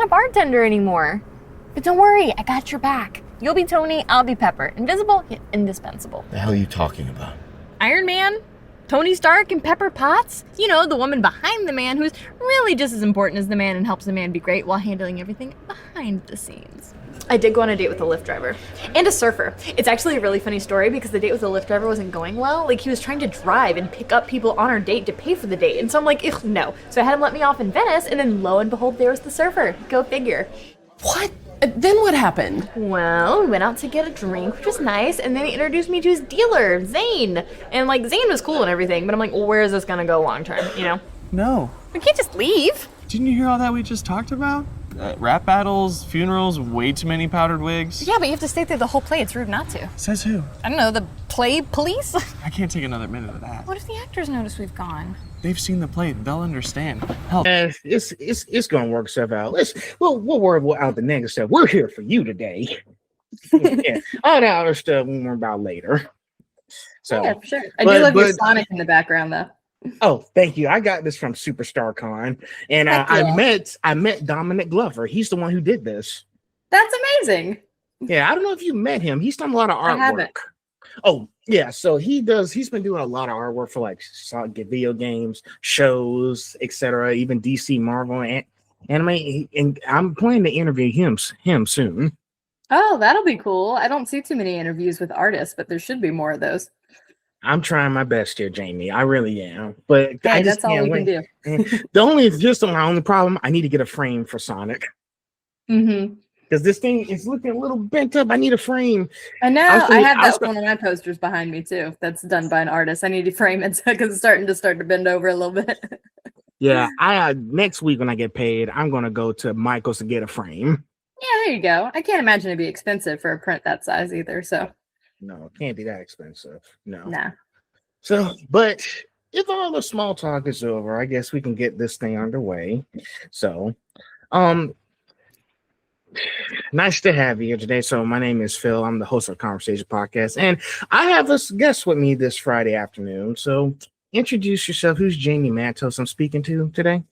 not a bartender anymore. But don't worry, I got your back. You'll be Tony, I'll be Pepper. Invisible, yet indispensable. The hell are you talking about? Iron Man, Tony Stark, and Pepper Potts. You know, the woman behind the man who's really just as important as the man and helps the man be great while handling everything behind the scenes. I did go on a date with a Lyft driver and a surfer. It's actually a really funny story because the date with the Lyft driver wasn't going well. Like, he was trying to drive and pick up people on our date to pay for the date. And so I'm like, ugh, no. So I had him let me off in Venice, and then lo and behold, there was the surfer. Go figure. What? Then what happened? Well, we went out to get a drink, which was nice, and then he introduced me to his dealer, Zane. And, like, Zane was cool and everything, but I'm like, well, where is this gonna go long term, you know? No. We can't just leave. Didn't you hear all that we just talked about? Rap battles, funerals, way too many powdered wigs. Yeah, but you have to stay through the whole play. It's rude not to. Says who? I don't know, the play police? I can't take another minute of that. What if the actors notice we've gone? They've seen the play. They'll understand. Help. It's gonna work stuff out. We'll worry out the negative stuff. We're here for you today. Yeah. All the other stuff we worry about later. So yeah, for sure. I do love your Sonic in the background though. Oh, thank you. I got this from Superstar Con, and I met Dominic Glover. He's the one who did this. That's amazing. Yeah, I don't know if you met him. He's done a lot of artwork. I haven't. Oh, yeah. So he's been doing a lot of artwork for like video games, shows, etc. Even DC, Marvel, and anime. And I'm planning to interview him soon. Oh, that'll be cool. I don't see too many interviews with artists, but there should be more of those. I'm trying my best here, Jayme. I really am. But hey, I just that's all can't we wait. can do. My only problem. I need to get a frame for Sonic. Mm-hmm. Because this thing is looking a little bent up. I need a frame. I know. I have one of my posters behind me too. That's done by an artist. I need to frame it because it's starting to bend over a little bit. Yeah, next week when I get paid, I'm gonna go to Michael's to get a frame. Yeah, there you go. I can't imagine it'd be expensive for a print that size either. So no, it can't be that expensive. No. Nah. So, but if all the small talk is over, I guess we can get this thing underway. So, nice to have you here today. So my name is Phil. I'm the host of Conversation Podcast, and I have a guest with me this Friday afternoon. So introduce yourself. Who's Jayme Mantos I'm speaking to today?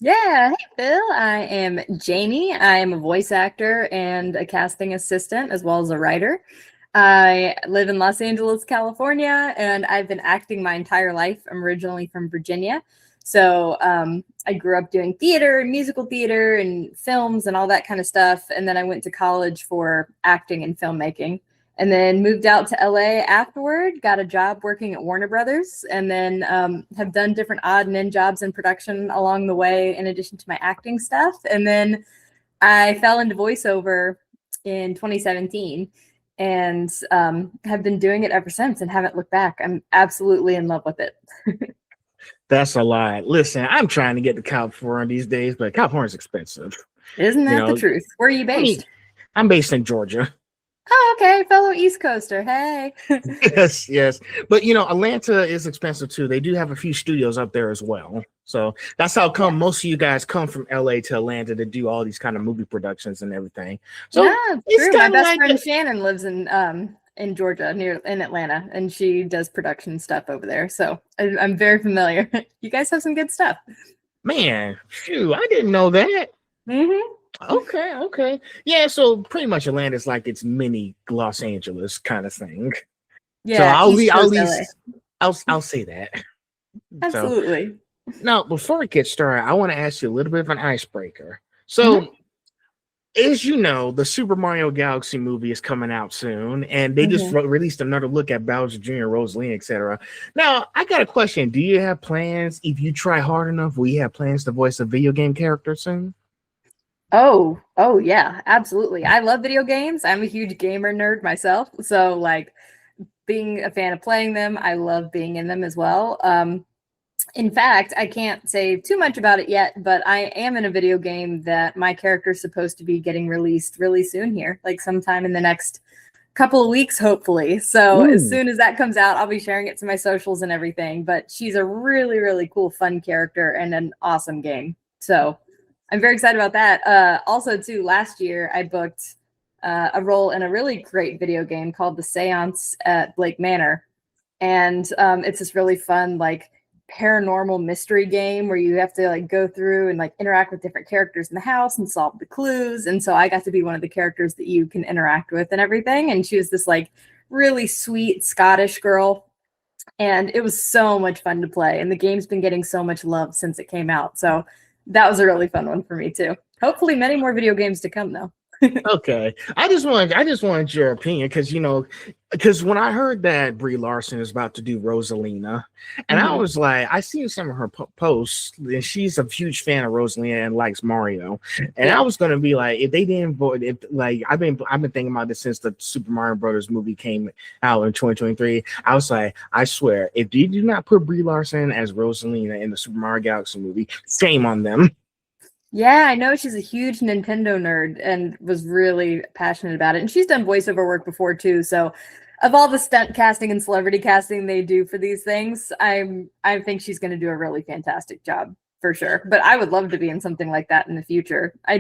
Yeah, hey Phil. I am Jayme. I am a voice actor and a casting assistant as well as a writer. I live in Los Angeles, California, and I've been acting my entire life. I'm originally from Virginia. So I grew up doing theater and musical theater and films and all that kind of stuff. And then I went to college for acting and filmmaking and then moved out to LA afterward, got a job working at Warner Brothers, and then have done different odd and end jobs in production along the way in addition to my acting stuff. And then I fell into voiceover in 2017 and have been doing it ever since and haven't looked back. I'm absolutely in love with it. That's a lie. Listen, I'm trying to get to California these days, but California's expensive. Isn't that the truth? Where are you based? I'm based in Georgia. Oh, okay. Fellow East Coaster. Hey. Yes. But, Atlanta is expensive, too. They do have a few studios up there as well. So that's how come most of you guys come from LA to Atlanta to do all these kind of movie productions and everything. So yeah, true. My best friend Shannon lives in Georgia, in Atlanta, and she does production stuff over there. So I'm very familiar. You guys have some good stuff. Man, phew, I didn't know that. Mm-hmm. Okay. Yeah, so pretty much Atlanta is like its mini Los Angeles kind of thing. Yeah. So I'll say that. Absolutely. So, now, before we get started, I want to ask you a little bit of an icebreaker. So, as you know, the Super Mario Galaxy movie is coming out soon, and they just released another look at Bowser Jr., Rosalie, etc. Now, I got a question. Do you have plans, if you try hard enough, will you have plans to voice a video game character soon? Oh, yeah, absolutely. I love video games. I'm a huge gamer nerd myself. So, like, being a fan of playing them, I love being in them as well. In fact, I can't say too much about it yet, but I am in a video game that my character is supposed to be getting released really soon here, like sometime in the next couple of weeks, hopefully. So as soon as that comes out, I'll be sharing it to my socials and everything. But she's a really, really cool, fun character and an awesome game. So I'm very excited about that. Also, too, last year I booked a role in a really great video game called the Séance at Blake Manor. And it's this really fun, like, paranormal mystery game where you have to like go through and like interact with different characters in the house and solve the clues. And so I got to be one of the characters that you can interact with and everything. And she was this like really sweet Scottish girl. And it was so much fun to play. And the game's been getting so much love since it came out. So that was a really fun one for me too. Hopefully many more video games to come though. Okay, I just wanted your opinion because when I heard that Brie Larson is about to do Rosalina, and I was like, I seen some of her posts, and she's a huge fan of Rosalina and likes Mario, and I was gonna be like, if they didn't vote, if like I've been thinking about this since the Super Mario Brothers movie came out in 2023. I was like, I swear, if you do not put Brie Larson as Rosalina in the Super Mario Galaxy movie, shame on them. Yeah, I know she's a huge Nintendo nerd and was really passionate about it. And she's done voiceover work before too. So of all the stunt casting and celebrity casting they do for these things, I think she's going to do a really fantastic job for sure. But I would love to be in something like that in the future. I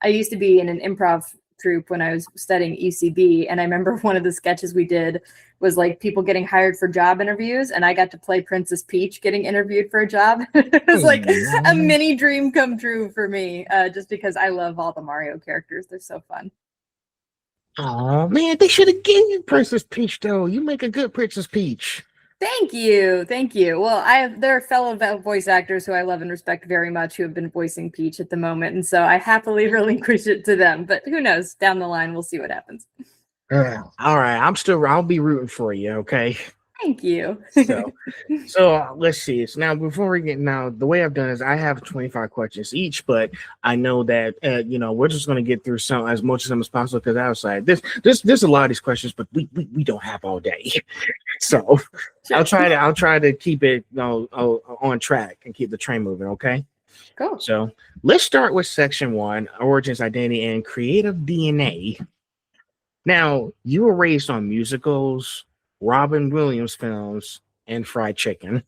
used to be in an improv troupe when I was studying UCB, and I remember one of the sketches we did was like people getting hired for job interviews, and I got to play Princess Peach getting interviewed for a job. It was like a mini dream come true for me, just because I love all the Mario characters. They're so fun. Oh man, they should have given you Princess Peach though. You make a good Princess Peach. Thank you. Well, there are fellow voice actors who I love and respect very much who have been voicing Peach at the moment, and so I happily relinquish it to them. But who knows? Down the line, we'll see what happens. All right, I'll be rooting for you. Okay. Thank you. So let's see. So now, the way I've done is I have 25 questions each, but I know that we're just going to get through as much of them as possible because I was like, there's a lot of these questions, but we don't have all day. So sure. I'll try to keep it on track and keep the train moving. Okay. Cool. So let's start with section 1: origins, identity, and creative DNA. Now, you were raised on musicals, Robin Williams films, and fried chicken.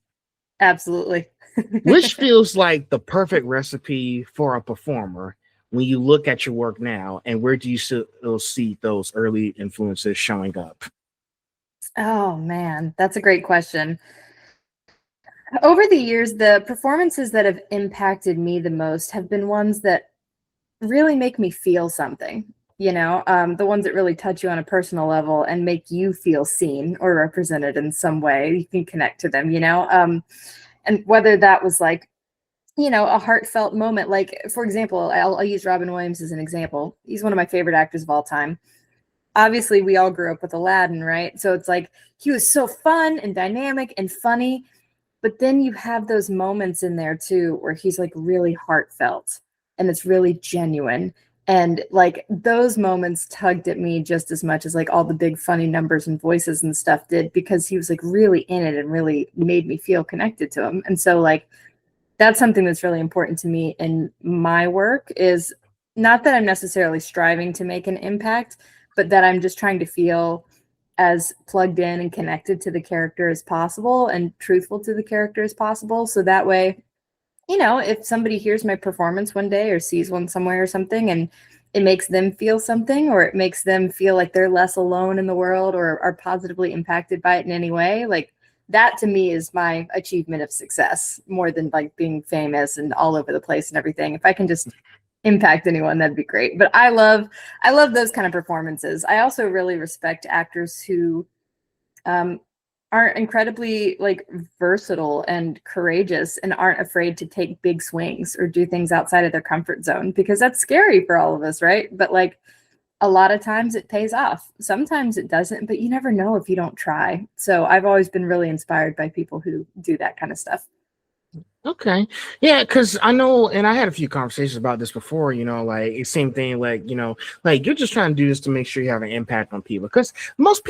Absolutely. Which feels like the perfect recipe for a performer when you look at your work now, and where do you still see those early influences showing up? Oh man, that's a great question. Over the years, the performances that have impacted me the most have been ones that really make me feel something. The ones that really touch you on a personal level and make you feel seen or represented in some way. You can connect to them, and whether that was like, a heartfelt moment, like, for example, I'll use Robin Williams as an example. He's one of my favorite actors of all time. Obviously, we all grew up with Aladdin, right? So it's like he was so fun and dynamic and funny, but then you have those moments in there too where he's like really heartfelt and it's really genuine. And like those moments tugged at me just as much as like all the big funny numbers and voices and stuff did, because he was like really in it and really made me feel connected to him. And so like that's something that's really important to me in my work, is not that I'm necessarily striving to make an impact, but that I'm just trying to feel as plugged in and connected to the character as possible and truthful to the character as possible. So that way, if somebody hears my performance one day or sees one somewhere or something, and it makes them feel something, or it makes them feel like they're less alone in the world or are positively impacted by it in any way, like that to me is my achievement of success, more than like being famous and all over the place and everything. If I can just impact anyone, that'd be great. But I love those kind of performances. I also really respect actors who are incredibly like versatile and courageous and aren't afraid to take big swings or do things outside of their comfort zone, because that's scary for all of us, right? But like a lot of times it pays off. Sometimes it doesn't, but you never know if you don't try. So I've always been really inspired by people who do that kind of stuff. Okay. Yeah, because I know, and I had a few conversations about this before, like same thing, like, like you're just trying to do this to make sure you have an impact on people. Because most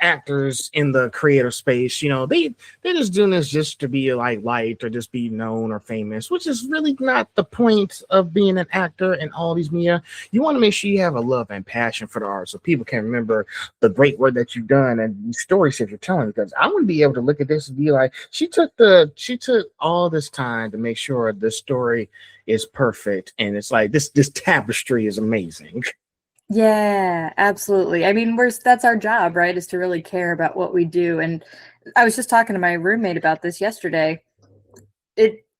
actors in the creative space, they're just doing this just to be like liked or just be known or famous, which is really not the point of being an actor in all these media. You want to make sure you have a love and passion for the art so people can remember the great work that you've done and the stories that you're telling. Because I want to be able to look at this and be like, she took all this time to make sure the story is perfect, and it's like this tapestry is amazing. Yeah, absolutely. I mean, that's our job, right? Is to really care about what we do. And I was just talking to my roommate about this yesterday.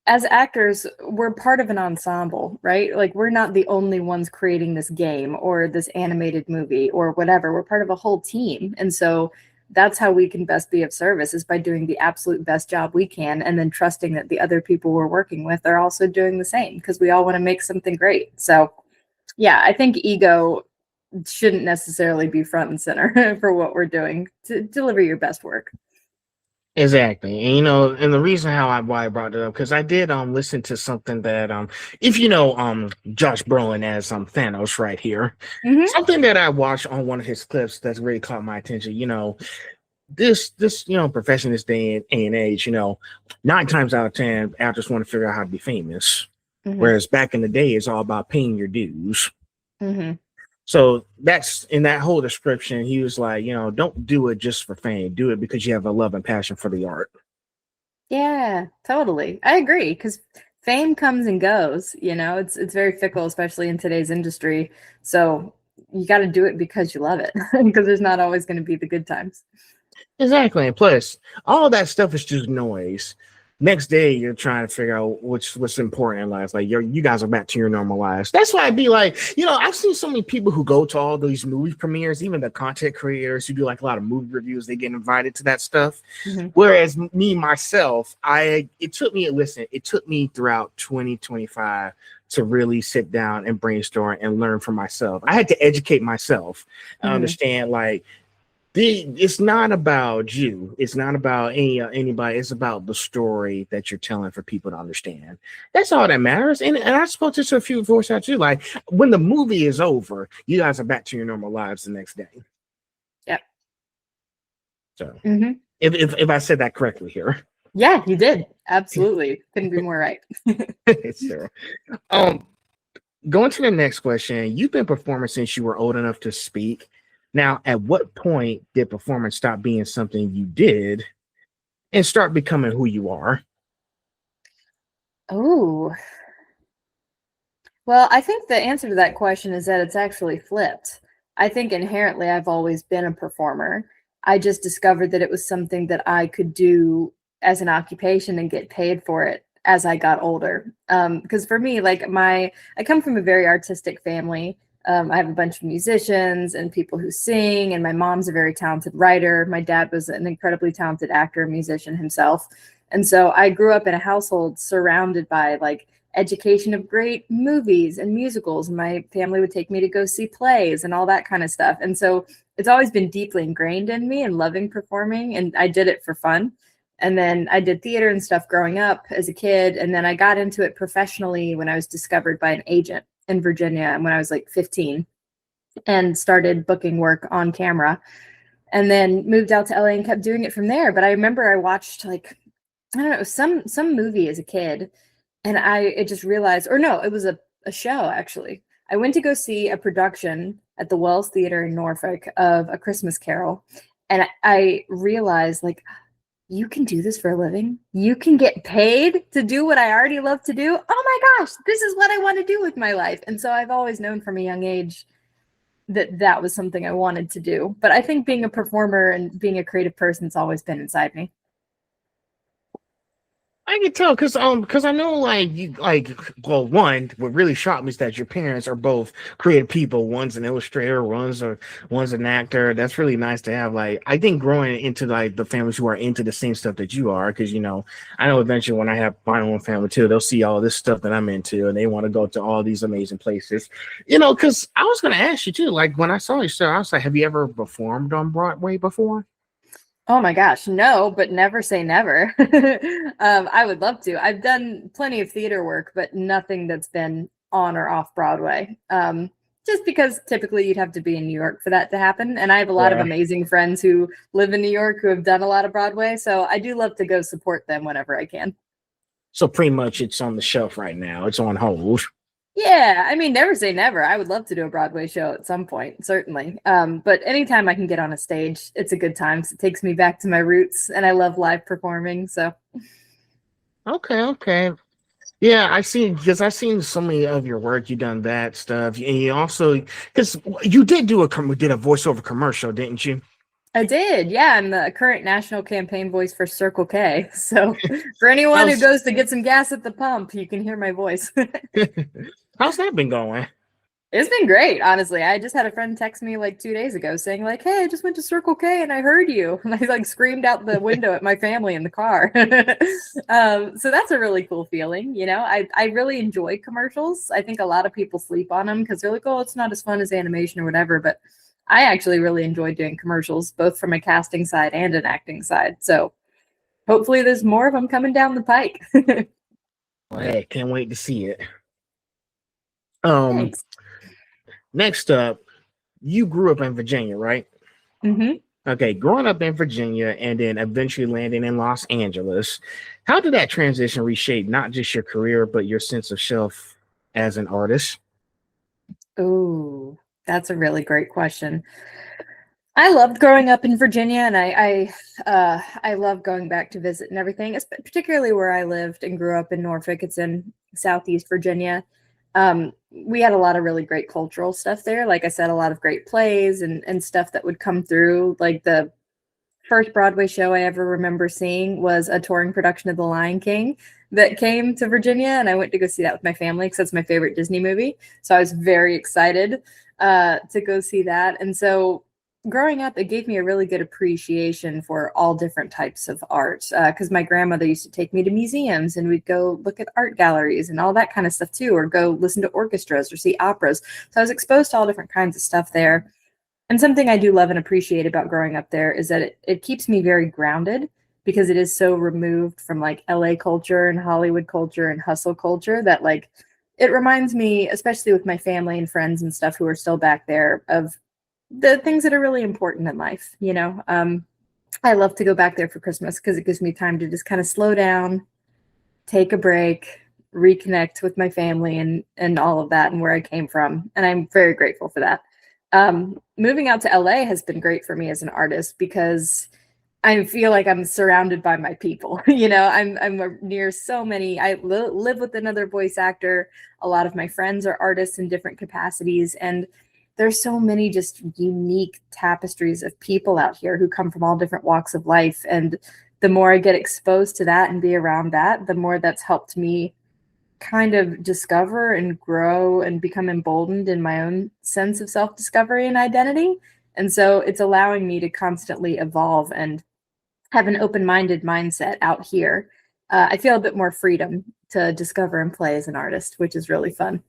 As actors, we're part of an ensemble, right? Like, we're not the only ones creating this game or this animated movie or whatever. We're part of a whole team. And so that's how we can best be of service, is by doing the absolute best job we can, and then trusting that the other people we're working with are also doing the same, because we all want to make something great. So yeah, I think ego shouldn't necessarily be front and center for what we're doing to deliver your best work. Exactly. And and the reason why I brought it up, because I did listen to something that if Josh Brolin as Thanos right here, something that I watched on one of his clips that's really caught my attention. This profession, this day and age, 9 times out of 10 actors want to figure out how to be famous. Whereas back in the day, it's all about paying your dues. So that's in that whole description. He was like, don't do it just for fame. Do it because you have a love and passion for the art. Yeah, totally. I agree, because fame comes and goes. It's very fickle, especially in today's industry. So you got to do it because you love it, because there's not always going to be the good times. Exactly. And plus, all of that stuff is just noise. Next day, you're trying to figure out what's important in life. Like, you guys are back to your normal lives. That's why I'd be like, I've seen so many people who go to all these movie premieres, even the content creators who do like a lot of movie reviews, they get invited to that stuff. Whereas me, myself, it took me throughout 2025 to really sit down and brainstorm and learn for myself. I had to educate myself, understand, like, it's not about you. It's not about anybody. It's about the story that you're telling for people to understand. That's all that matters. And I spoke to a few voice actors too. Like, when the movie is over, you guys are back to your normal lives the next day. Yep. So if I said that correctly here. Yeah, you did. Absolutely. Couldn't be more right. Sure. Going to the next question. You've been performing since you were old enough to speak. Now, at what point did performance stop being something you did and start becoming who you are? Oh, well, I think the answer to that question is that it's actually flipped. I think inherently I've always been a performer. I just discovered that it was something that I could do as an occupation and get paid for it as I got older. Because for me, like, I come from a very artistic family. I have a bunch of musicians and people who sing, and my mom's a very talented writer. My dad was an incredibly talented actor and musician himself. And so I grew up in a household surrounded by like education of great movies and musicals. My family would take me to go see plays and all that kind of stuff. And so it's always been deeply ingrained in me and loving performing. And I did it for fun. And then I did theater and stuff growing up as a kid. And then I got into it professionally when I was discovered by an agent in Virginia when I was like 15, and started booking work on camera, and then moved out to LA and kept doing it from there. But I remember I watched, like, I don't know, some movie as a kid, and I just realized, or no, it was a show actually. I went to go see a production at the Wells Theater in Norfolk of A Christmas Carol, and I realized, like, you can do this for a living. You can get paid to do what I already love to do. Oh my gosh, this is what I want to do with my life. And so I've always known from a young age that was something I wanted to do. But I think being a performer and being a creative person has always been inside me. I can tell because I know, like, one, what really shocked me is that your parents are both creative people. One's an illustrator, one's an actor. That's really nice to have. Like, I think growing into like the families who are into the same stuff that you are, because I know eventually when I have my own family too, they'll see all this stuff that I'm into and they want to go to all these amazing places. Because I was gonna ask you too, like, when I saw you, so I was like, have you ever performed on Broadway before? Oh my gosh, no, but never say never. I would love to. I've done plenty of theater work, but nothing that's been on or off Broadway. Just because typically you'd have to be in New York for that to happen. And I have a lot of amazing friends who live in New York who have done a lot of Broadway. So I do love to go support them whenever I can. So pretty much it's on the shelf right now. It's on hold. Yeah, I mean, never say never. I would love to do a Broadway show at some point, certainly. But anytime I can get on a stage, it's a good time. It takes me back to my roots, and I love live performing. So, okay, yeah, I've seen so many of your work. You've done that stuff, and you also, because you did a voiceover commercial, didn't you? I did. Yeah, I'm the current national campaign voice for Circle K. So for anyone who How's goes to get some gas at the pump, you can hear my voice. how's that been going? It's been great, honestly. I just had a friend text me like 2 days ago saying like, "Hey, I just went to Circle K and I heard you." And I like screamed out the window at my family in the car. So that's a really cool feeling, you know. I really enjoy commercials. I think a lot of people sleep on them because they're like, "Oh, it's not as fun as animation or whatever." But I actually really enjoy doing commercials, both from a casting side and an acting side. So hopefully, there's more of them coming down the pike. Hey, can't wait to see it. Um, Thanks. Next up, you grew up in Virginia, right? hmm Okay, growing up in Virginia and then eventually landing in Los Angeles, how did that transition reshape not just your career, but your sense of self as an artist? Oh, that's a really great question. I loved growing up in Virginia, and I love going back to visit and everything, particularly where I lived and grew up in Norfolk. It's in Southeast Virginia. We had a lot of really great cultural stuff there. Like I said, a lot of great plays and stuff that would come through. Like the first Broadway show I ever remember seeing was a touring production of The Lion King that came to Virginia, and I went to go see that with my family because that's my favorite Disney movie. So I was very excited to go see that. And so growing up, it gave me a really good appreciation for all different types of art because my grandmother used to take me to museums and we'd go look at art galleries and all that kind of stuff too, or go listen to orchestras or see operas. So I was exposed to all different kinds of stuff there. And something I do love and appreciate about growing up there is that it keeps me very grounded because it is so removed from like LA culture and Hollywood culture and hustle culture that like it reminds me, especially with my family and friends and stuff who are still back there, of the things that are really important in life, you know. I love to go back there for Christmas because it gives me time to just kind of slow down, take a break, reconnect with my family and all of that and where I came from. And I'm very grateful for that. Moving out to LA has been great for me as an artist because I feel like I'm surrounded by my people. You know, I'm near so many. I live with another voice actor. A lot of my friends are artists in different capacities, and there's so many just unique tapestries of people out here who come from all different walks of life. And the more I get exposed to that and be around that, the more that's helped me kind of discover and grow and become emboldened in my own sense of self-discovery and identity. And so it's allowing me to constantly evolve and have an open-minded mindset out here. I feel a bit more freedom to discover and play as an artist, which is really fun.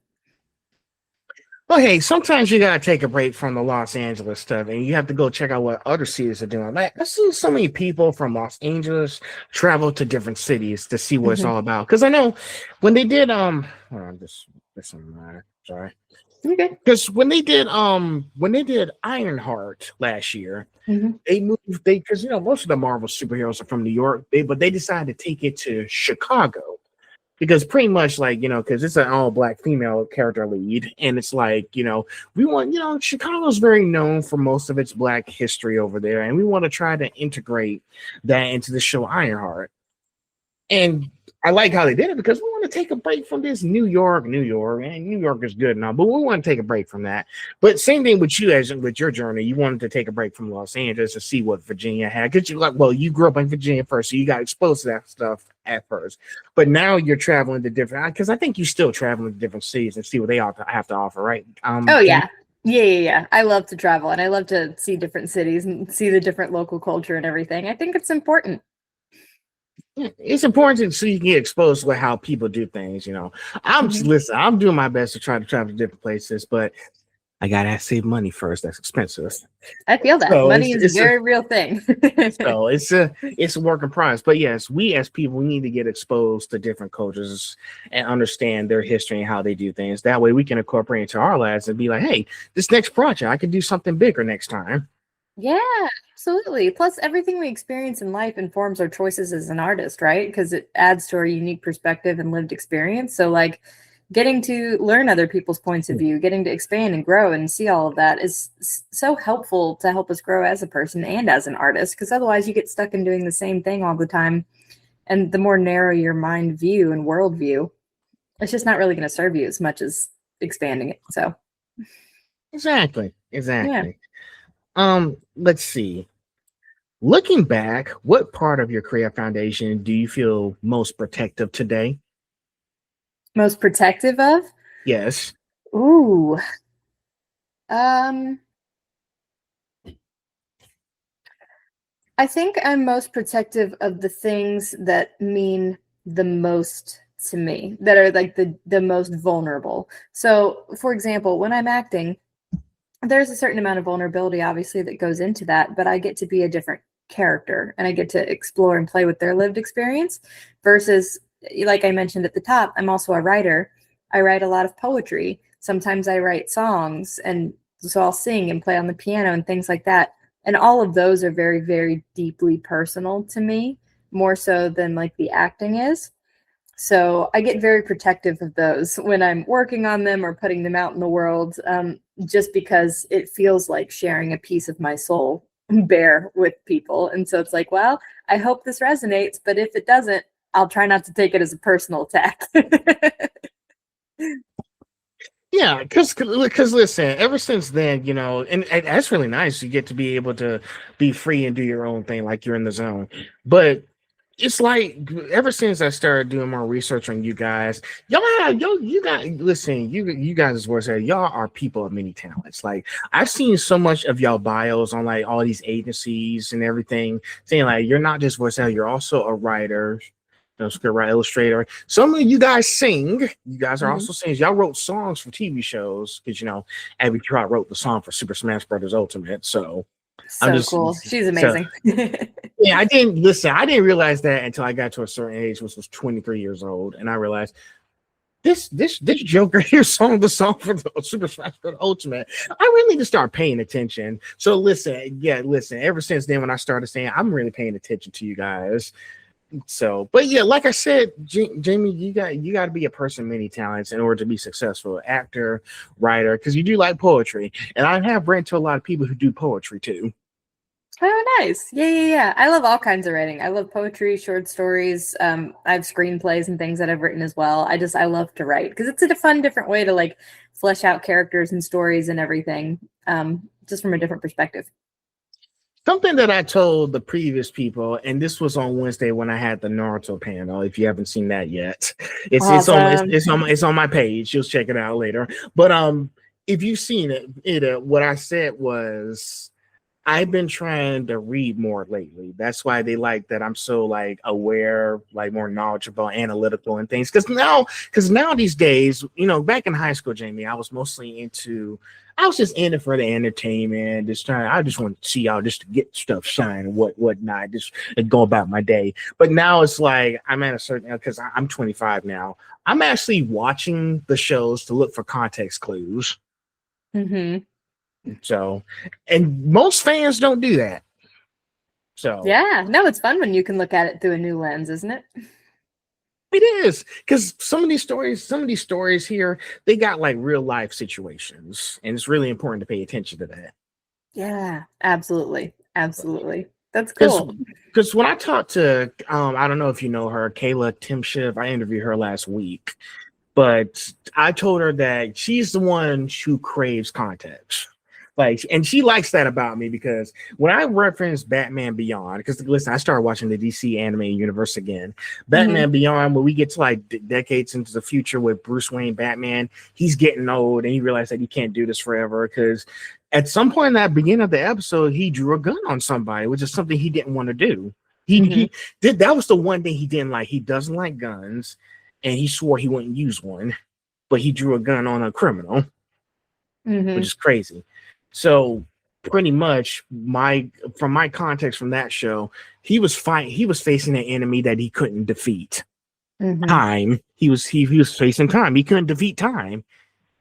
Well, hey, sometimes you gotta take a break from the Los Angeles stuff, and you have to go check out what other cities are doing. Like, I see so many people from Los Angeles travel to different cities to see what it's all about. Because I know when they did, hold on, this one, sorry. Okay. Because when they did Ironheart last year, they moved because most of the Marvel superheroes are from New York, but they decided to take it to Chicago. Because pretty much because it's an all black female character lead. And it's like, we want, Chicago's very known for most of its black history over there. And we want to try to integrate that into the show Ironheart. And I like how they did it because we want to take a break from this New York, and New York is good now, but we want to take a break from that. But same thing with you as with your journey, you wanted to take a break from Los Angeles to see what Virginia had. Because you grew up in Virginia first, so you got exposed to that stuff at first. But now you're traveling to different, because I think you still traveling to different cities and see what they have to offer, right? Oh yeah. Yeah. I love to travel and I love to see different cities and see the different local culture and everything. I think it's important. It's important so you can get exposed to how people do things. I'm doing my best to try to travel to different places, but I gotta save money first. That's expensive. I feel that money is a very real thing. So it's a work in progress. But yes, we as people, we need to get exposed to different cultures and understand their history and how they do things. That way we can incorporate into our lives and be like, hey, this next project, I can do something bigger next time. Yeah, absolutely. Plus, everything we experience in life informs our choices as an artist, right? Because it adds to our unique perspective and lived experience. So, like, getting to learn other people's points of view, getting to expand and grow and see all of that is so helpful to help us grow as a person and as an artist. Because otherwise, you get stuck in doing the same thing all the time. And the more narrow your mind view and world view, it's just not really going to serve you as much as expanding it. So, Exactly. yeah. Let's see. Looking back, what part of your career foundation do you feel most protective today? Most protective of? Yes. Ooh. Um, I think I'm most protective of the things that mean the most to me, that are like the most vulnerable. So, for example, when I'm acting, there's a certain amount of vulnerability obviously that goes into that, but I get to be a different character and I get to explore and play with their lived experience versus, like I mentioned at the top, I'm also a writer. I write a lot of poetry. Sometimes I write songs, and so I'll sing and play on the piano and things like that. And all of those are very, very deeply personal to me, more so than like the acting is. So I get very protective of those when I'm working on them or putting them out in the world, just because it feels like sharing a piece of my soul bare with people. And so it's like, well, I hope this resonates, but if it doesn't, I'll try not to take it as a personal attack. Yeah, because listen, ever since then, and that's really nice. You get to be able to be free and do your own thing, like you're in the zone. But it's like ever since I started doing more research on you guys, you guys, listen, you guys as well said, y'all are people of many talents. Like I've seen so much of y'all bios on like all these agencies and everything, saying like you're not just voice actor, you're also a writer. Script writer, illustrator. Some of you guys sing. You guys are also singers. Y'all wrote songs for TV shows because Abby Trot wrote the song for Super Smash Brothers Ultimate. So I'm So just cool. She's amazing. Yeah, I didn't listen. I didn't realize that until I got to a certain age, which was 23 years old, and I realized this Joker here sung the song for the Super Smash Bros. Ultimate. I really need to start paying attention. So listen. Ever since then, when I started saying, I'm really paying attention to you guys. So, but yeah, like I said, Jayme, you got to be a person of many talents in order to be successful, actor, writer, because you do like poetry, and I have read to a lot of people who do poetry too. Oh, nice. Yeah. I love all kinds of writing. I love poetry, short stories. I have screenplays and things that I've written as well. I love to write because it's a fun, different way to like flesh out characters and stories and everything, just from a different perspective. Something that I told the previous people, and this was on Wednesday when I had the Naruto panel. If you haven't seen that yet, it's on my page. You'll check it out later. But if you've seen it, what I said was I've been trying to read more lately. That's why they like that I'm so like aware, like more knowledgeable, analytical and things. Because now these days, back in high school, Jayme, I was just in it for the entertainment. I just want to see y'all just to get stuff shine and whatnot, just go about my day. But now it's like I'm at a certain, because I'm 25 now. I'm actually watching the shows to look for context clues. Mm-hmm. So, and most fans don't do that. So Yeah, no, it's fun when you can look at it through a new lens, isn't it? it is, because some of these stories here, they got like real life situations, and it's really important to pay attention to that. Yeah, absolutely. That's cool. Because when I talked to, I don't know if you know her, Kayla Timshiv, I interviewed her last week, but I told her that she's the one who craves context. Like, and she likes that about me because when I reference Batman Beyond, because listen, I started watching the DC anime universe again. Batman Beyond, when we get to like decades into the future with Bruce Wayne Batman, he's getting old and he realized that he can't do this forever because at some point in that beginning of the episode, he drew a gun on somebody, which is something he didn't want to do. He did, that was the one thing he didn't like. He doesn't like guns, and he swore he wouldn't use one, but he drew a gun on a criminal, which is crazy. So pretty much from my context from that show, he was facing an enemy that he couldn't defeat. Time. He was facing time. He couldn't defeat time.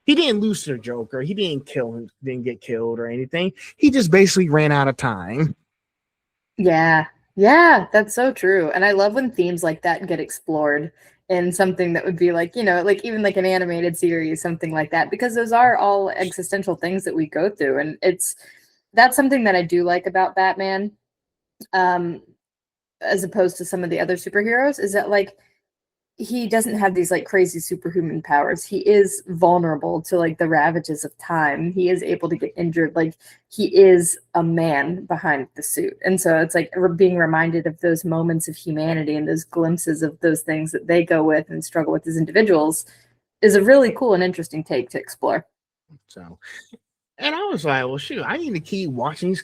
He didn't lose to the Joker. He didn't kill him, didn't get killed or anything. He just basically ran out of time. Yeah, that's so true. And I love when themes like that get explored in something that would be like, like even like an animated series, something like that, because those are all existential things that we go through. And that's something that I do like about Batman, as opposed to some of the other superheroes, is that like he doesn't have these like crazy superhuman powers. He is vulnerable to like the ravages of time. He is able to get injured. Like he is a man behind the suit. And so it's like we're being reminded of those moments of humanity and those glimpses of those things that they go with and struggle with as individuals is a really cool and interesting take to explore. So, and I was like, well, shoot, I need to keep watching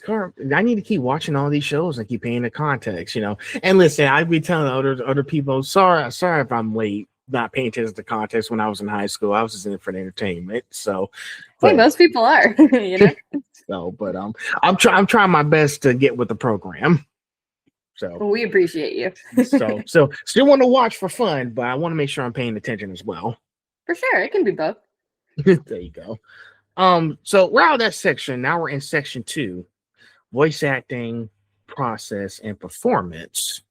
I need to keep watching all these shows and keep paying the context, you know. And listen, I'd be telling other people, sorry if I'm late, not paying attention to context when I was in high school. I was just in it for the entertainment. So, Hey, most people are, you know. So, but I'm trying my best to get with the program. So Well, we appreciate you. so still want to watch for fun, but I want to make sure I'm paying attention as well. For sure, it can be both. There you go. So we're out of that section. Now we're in section 2, voice acting, process, and performance.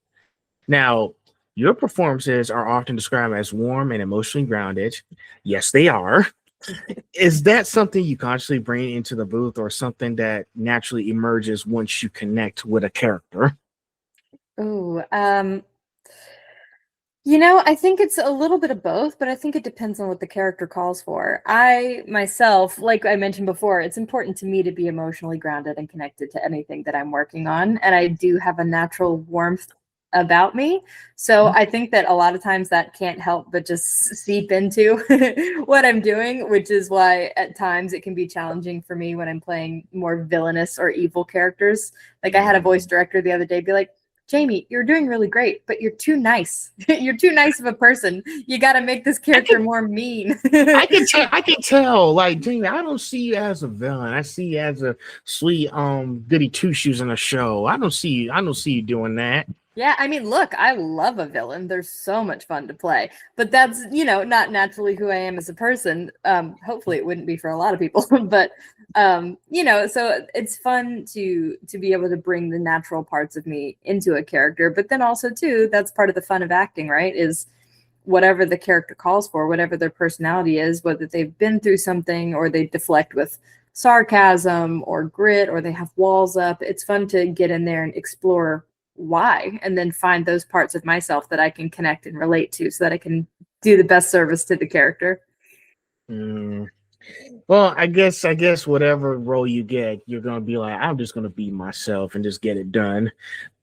Now, your performances are often described as warm and emotionally grounded. Yes, they are. Is that something you consciously bring into the booth or something that naturally emerges once you connect with a character? Ooh, you know, I think it's a little bit of both, but I think it depends on what the character calls for. I myself, like I mentioned before, it's important to me to be emotionally grounded and connected to anything that I'm working on. And I do have a natural warmth about me. So I think that a lot of times that can't help but just seep into what I'm doing, which is why at times it can be challenging for me when I'm playing more villainous or evil characters. Like I had a voice director the other day be like, Jayme, you're doing really great, but you're too nice. You're too nice of a person. You got to make this character more mean. I can tell. Like, Jayme, I don't see you as a villain. I see you as a sweet goody two shoes in a show. I don't see you doing that. Yeah, I mean, look, I love a villain. They're so much fun to play, but that's, you know, not naturally who I am as a person. Hopefully it wouldn't be for a lot of people, but you know, so it's fun to be able to bring the natural parts of me into a character, but then also too, that's part of the fun of acting, right? Is whatever the character calls for, whatever their personality is, whether they've been through something or they deflect with sarcasm or grit or they have walls up. It's fun to get in there and explore why, and then find those parts of myself that I can connect and relate to so that I can do the best service to the character. Well, I guess whatever role you get, you're gonna be like, I'm just gonna be myself and just get it done.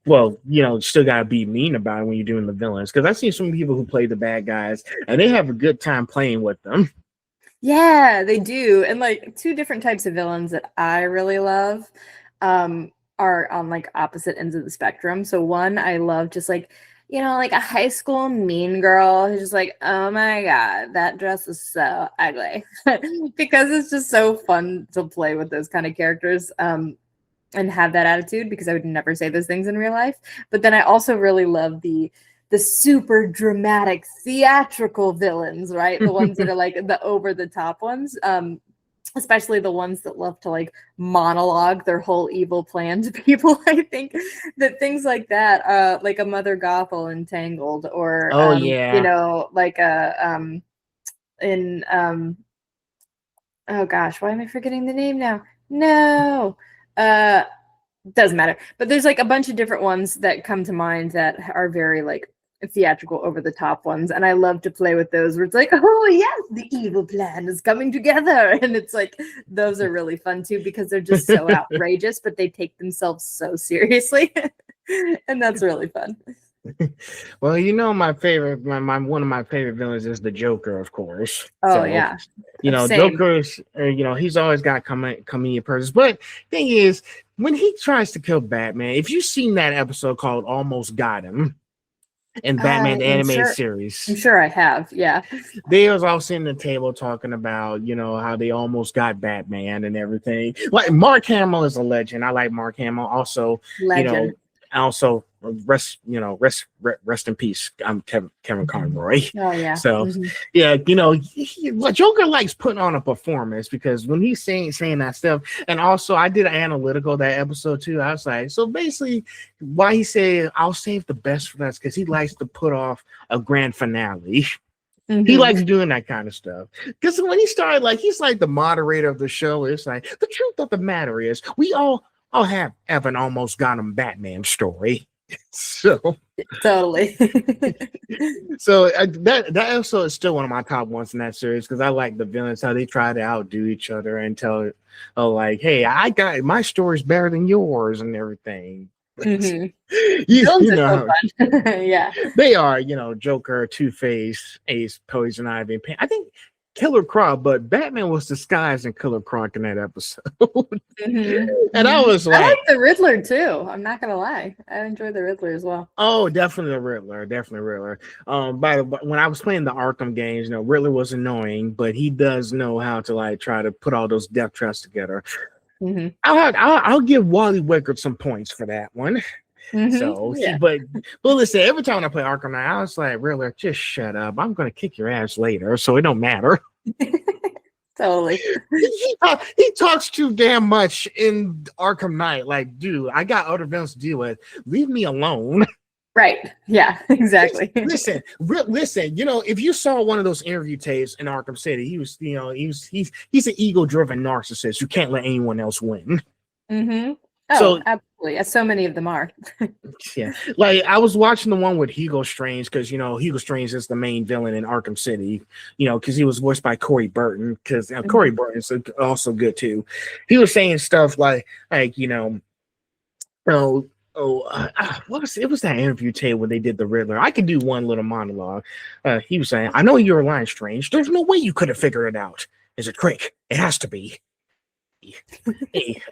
Well, you know, still gotta be mean about it when you're doing the villains, because I've seen some people who play the bad guys and they have a good time playing with them. Yeah, they do. And like two different types of villains that I really love are on like opposite ends of the spectrum. So one, I love just like, you know, like a high school mean girl who's just like, oh my God, that dress is so ugly. Because it's just so fun to play with those kind of characters and have that attitude, because I would never say those things in real life. But then I also really love the super dramatic theatrical villains, right? The ones that are like the over the top ones. Especially the ones that love to like monologue their whole evil plan to people. I think that things like that, like a Mother Gothel in Tangled, or you know, like a oh gosh, why am I forgetting the name now? No, doesn't matter. But there's like a bunch of different ones that come to mind that are very like theatrical, over the top ones, and I love to play with those where it's like, oh yes, the evil plan is coming together, and it's like those are really fun too, because they're just so outrageous, but they take themselves so seriously. And that's really fun. Well, you know, my favorite, one of my favorite villains is the Joker, of course. Oh so, yeah, you know, same. Joker is, you know, he's always got comedian purpose. But thing is, when he tries to kill Batman, if you've seen that episode called Almost Got Him in Batman the animated series, I'm sure I have. Yeah, they was all sitting at the table talking about, you know, how they almost got Batman and everything. Like Mark Hamill is a legend. I like Mark Hamill. Also, legend. You know, also rest in peace. I'm Kevin Conroy. Oh yeah. So yeah, you know, Joker likes putting on a performance, because when he's saying that stuff, and also I did an analytical that episode too. I was like, so basically, why he said I'll save the best for us, because he likes to put off a grand finale. He likes doing that kind of stuff, because when he started, like, he's like the moderator of the show. It's like, the truth of the matter is, we all have an almost got him Batman story. So, Totally. that episode is still one of my top ones in that series because I like the villains how they try to outdo each other and tell, oh, like, hey, I got my story's better than yours and everything. Mhm. you, Villains you are know, so fun. Yeah. they are, Joker, Two-Face, Ace, Poison Ivy, and I think Killer Croc, but Batman was disguised in Killer Croc in that episode. Mhm. And I was I like, like the Riddler too. I'm not gonna lie. I enjoy the Riddler as well. oh, definitely the Riddler, definitely Riddler. When I was playing the Arkham games, Riddler was annoying, but he does know how to like try to put all those death traps together. Mhm. I'll give Wally Wickard some points for that one. So, Yeah. but listen, every time I play Arkham Knight, I was like, Riddler, just shut up. I'm gonna kick your ass later, so it don't matter. Totally. He talks too damn much in Arkham Knight. Like, dude, I got other villains to deal with. Leave me alone. Right. Yeah, exactly. Listen. If you saw one of those interview tapes in Arkham City, he's an ego-driven narcissist who can't let anyone else win. Mm-hmm. Oh, So absolutely. As so many of them are. yeah, like I was watching the one with Hugo Strange because Hugo Strange is the main villain in Arkham City. Because he was voiced by Corey Burton. Because Corey Burton's also good too. He was saying stuff like it was that interview tape when they did the Riddler. I could do one little monologue. He was saying, "I know you're lying, Strange. There's no way you could have figured it out. It's a trick. It has to be."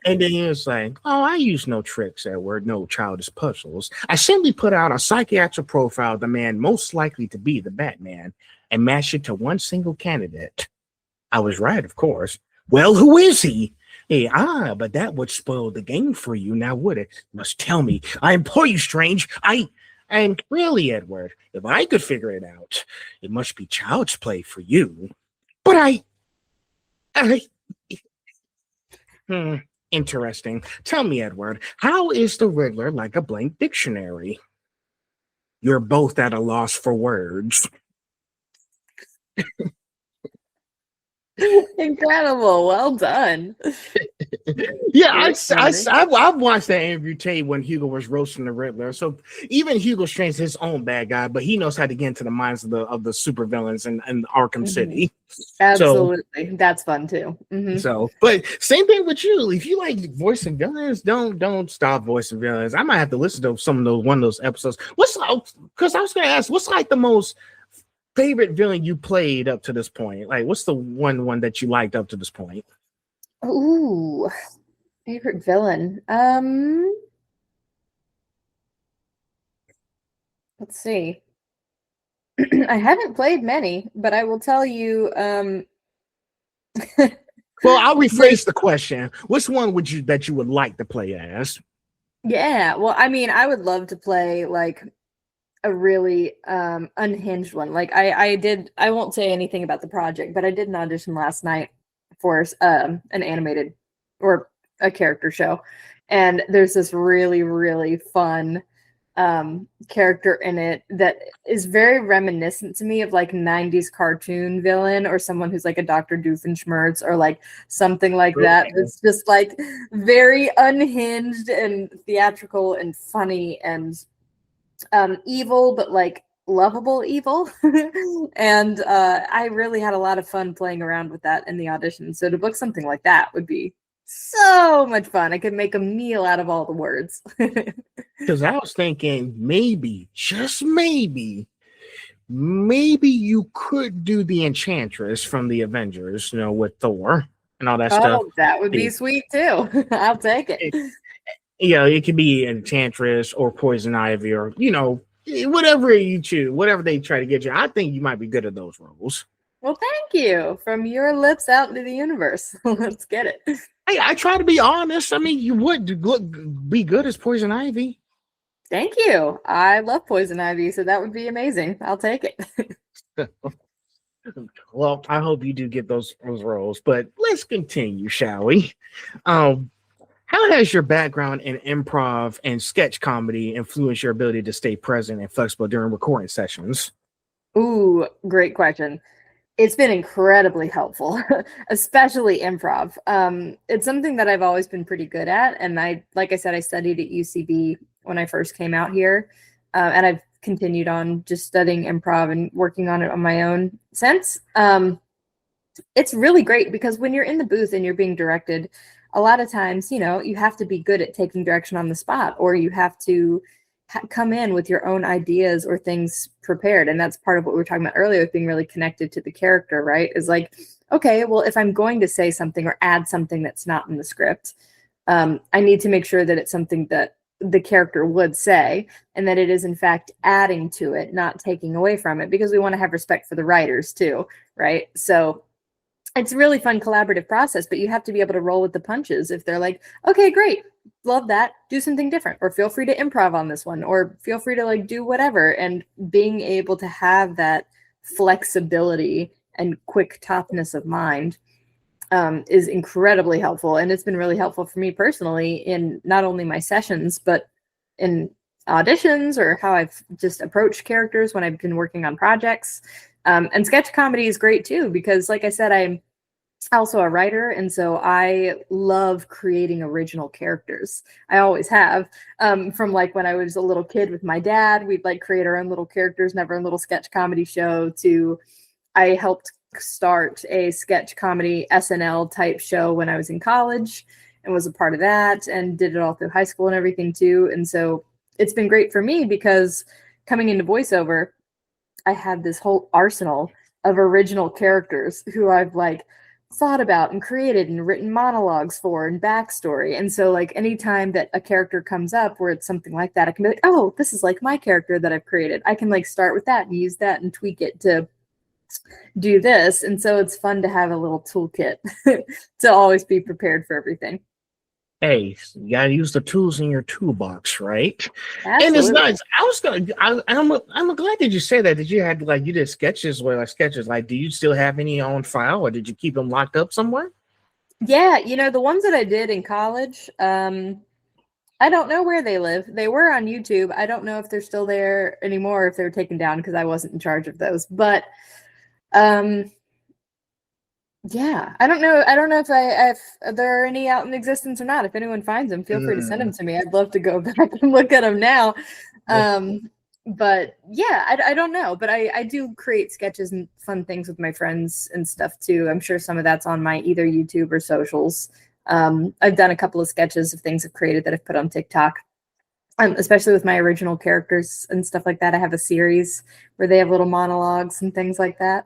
And then he was like, "Oh, I use no tricks, Edward, no childish puzzles. I simply put out a psychiatric profile of the man most likely to be the Batman and match it to one single candidate. I was right, of course. Well, who is he? But that would spoil the game for you, now would it? You must tell me. I implore you, Strange. And really, Edward, if I could figure it out, it must be child's play for you. But interesting. Tell me, Edward, how is the Riddler like a blank dictionary? You're both at a loss for words." Incredible. Well done. Yeah, I've watched that interview tape when Hugo was roasting the Riddler. So even Hugo Strange's his own bad guy, but he knows how to get into the minds of the supervillains in Arkham City. Absolutely. That's fun too. So, but same thing with you. If you like voicing villains, don't stop voicing villains. I might have to listen to one of those episodes. Because I was gonna ask, what's like the most favorite villain you played up to this point? Like, what's the one that you liked up to this point? Ooh, favorite villain. Let's see. I haven't played many, but I will tell you. Well, I'll rephrase the question. Which one that you would like to play as? Yeah, well, I mean, I would love to play like a really unhinged one. Like I won't say anything about the project, but I did an audition last night for an animated or a character show, and there's this really, really fun character in it that is very reminiscent to me of like 90s cartoon villain or someone who's like a Dr. Doofenshmirtz or like something like that. It's just like very unhinged and theatrical and funny and evil, but like lovable evil. And I really had a lot of fun playing around with that in the audition. So to book something like that would be so much fun. I could make a meal out of all the words. Because I was thinking maybe, just maybe you could do the Enchantress from the Avengers, with Thor and all that stuff. Oh, that would be sweet too. I'll take it. It could be Enchantress or Poison Ivy or, whatever you choose, whatever they try to get you. I think you might be good at those roles. Well, thank you. From your lips out into the universe. Let's get it. Hey, I try to be honest. I mean, you would be good as Poison Ivy. Thank you. I love Poison Ivy, so that would be amazing. I'll take it. Well, I hope you do get those roles, but let's continue, shall we? How has your background in improv and sketch comedy influenced your ability to stay present and flexible during recording sessions? Ooh, great question. It's been incredibly helpful, especially improv. It's something that I've always been pretty good at. And like I said, I studied at UCB when I first came out here. And I've continued on just studying improv and working on it on my own since. It's really great because when you're in the booth and you're being directed, a lot of times, you know, you have to be good at taking direction on the spot, or you have to come in with your own ideas or things prepared. And that's part of what we were talking about earlier with being really connected to the character, right? Is like, okay, well, if I'm going to say something or add something that's not in the script, I need to make sure that it's something that the character would say, and that it is in fact adding to it, not taking away from it, because we want to have respect for the writers too, right? So it's a really fun collaborative process, but you have to be able to roll with the punches. If they're like, okay, great, love that, do something different, or feel free to improv on this one, or feel free to like do whatever. And being able to have that flexibility and quick toughness of mind is incredibly helpful. And it's been really helpful for me personally in not only my sessions, but in auditions or how I've just approached characters when I've been working on projects. And sketch comedy is great too, because like I said, I'm also a writer. And so I love creating original characters. I always have. From like when I was a little kid with my dad, we'd like create our own little characters and have our own little sketch comedy show, to I helped start a sketch comedy SNL type show when I was in college and was a part of that and did it all through high school and everything too. And so it's been great for me because coming into voiceover, I had this whole arsenal of original characters who I've like thought about and created and written monologues for and backstory. And so like anytime that a character comes up where it's something like that, I can be like, oh, this is like my character that I've created. I can like start with that and use that and tweak it to do this. And so it's fun to have a little toolkit to always be prepared for everything. Hey, you gotta use the tools in your toolbox, right? Absolutely. And it's nice. I'm glad that you say that. Did you had like you did sketches where like sketches like do you still have any on file, or did you keep them locked up somewhere? Yeah, you know, the ones that I did in college, I don't know where they live. They were on YouTube. I don't know if they're still there anymore, if they were taken down, because I wasn't in charge of those. But yeah, I don't know. I don't know if there are any out in existence or not. If anyone finds them, feel free to send them to me. I'd love to go back and look at them now. But yeah, I don't know. But I do create sketches and fun things with my friends and stuff too. I'm sure some of that's on my either YouTube or socials. I've done a couple of sketches of things I've created that I've put on TikTok. Especially with my original characters and stuff like that. I have a series where they have little monologues and things like that.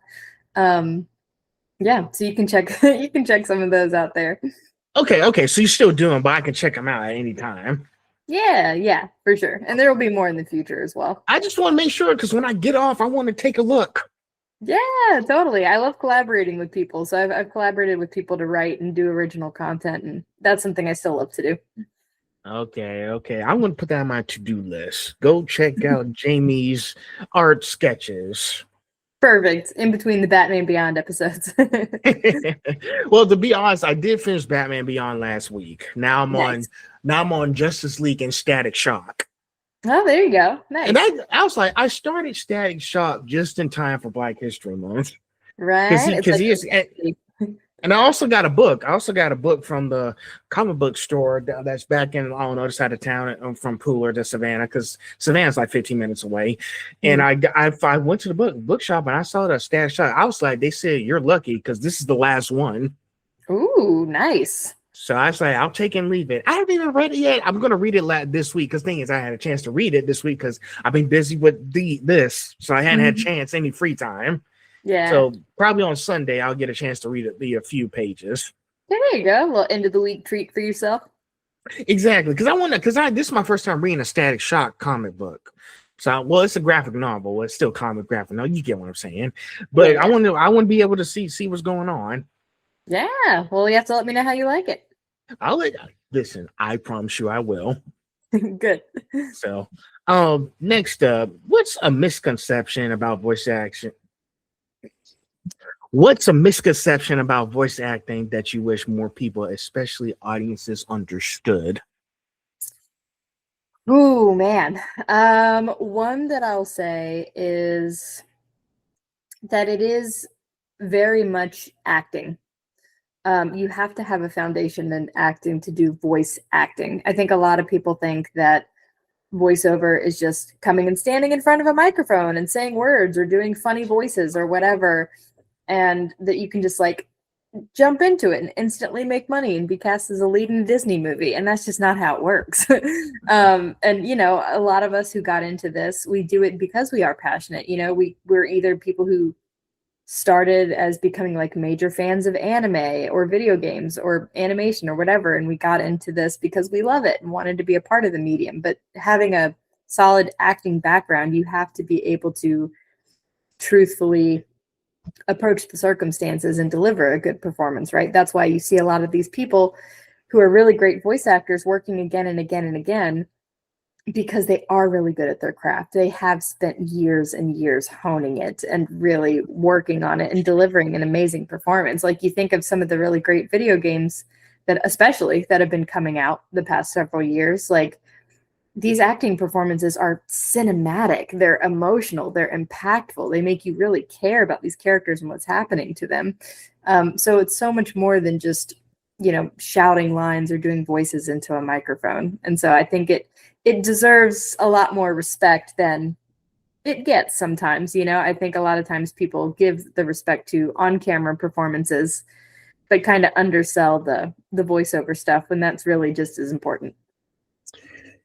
Yeah, so you can check some of those out there. Okay. So you're still doing, but I can check them out at any time. Yeah, for sure. And there will be more in the future as well. I just want to make sure because when I get off, I want to take a look. Yeah, totally. I love collaborating with people. So I've collaborated with people to write and do original content, and that's something I still love to do. Okay. I'm going to put that on my to-do list. Go check out Jayme's art sketches. Perfect. In between the Batman Beyond episodes. Well, to be honest, I did finish Batman Beyond last week. Now I'm on Justice League and Static Shock. Oh, there you go. Nice. And I was like, I started Static Shock just in time for Black History Month. Right. And I also got a book. From the comic book store that's back on the other side of town from Pooler to Savannah, because Savannah's like 15 minutes away. And I went to the bookshop and I saw the Static Shock. I was like, they said, you're lucky because this is the last one. Ooh, nice. So I was like, I'll take and leave it. I haven't even read it yet. I'm going to read it this week because thing is, I had a chance to read it this week because I've been busy with this. So I hadn't had a chance, any free time. Yeah. So probably on Sunday, I'll get a chance to read a few pages. There you go. A little end of the week treat for yourself. Exactly. Because this is my first time reading a Static Shock comic book. So, it's a graphic novel. It's still comic graphic novel. You get what I'm saying. But yeah. I want to be able to see what's going on. Yeah. Well, you have to let me know how you like it. Listen, I promise you I will. Good. So, next up, what's a misconception about voice action? What's a misconception about voice acting that you wish more people, especially audiences, understood? Oh, man. One that I'll say is that it is very much acting. You have to have a foundation in acting to do voice acting. I think a lot of people think that voiceover is just coming and standing in front of a microphone and saying words or doing funny voices or whatever, and that you can just like jump into it and instantly make money and be cast as a lead in a Disney movie. And that's just not how it works. And you know, a lot of us who got into this, we do it because we are passionate. You know, we're either people who started as becoming like major fans of anime or video games or animation or whatever, and we got into this because we love it and wanted to be a part of the medium. But having a solid acting background, you have to be able to truthfully approach the circumstances and deliver a good performance, right? That's why you see a lot of these people who are really great voice actors working again and again and again, because they are really good at their craft. They have spent years and years honing it and really working on it and delivering an amazing performance. Like you think of some of the really great video games that especially that have been coming out the past several years, like these acting performances are cinematic, they're emotional, they're impactful, they make you really care about these characters and what's happening to them. So it's so much more than just, you know, shouting lines or doing voices into a microphone. And so I think it deserves a lot more respect than it gets sometimes. You know, I think a lot of times people give the respect to on-camera performances, but kind of undersell the voiceover stuff when that's really just as important.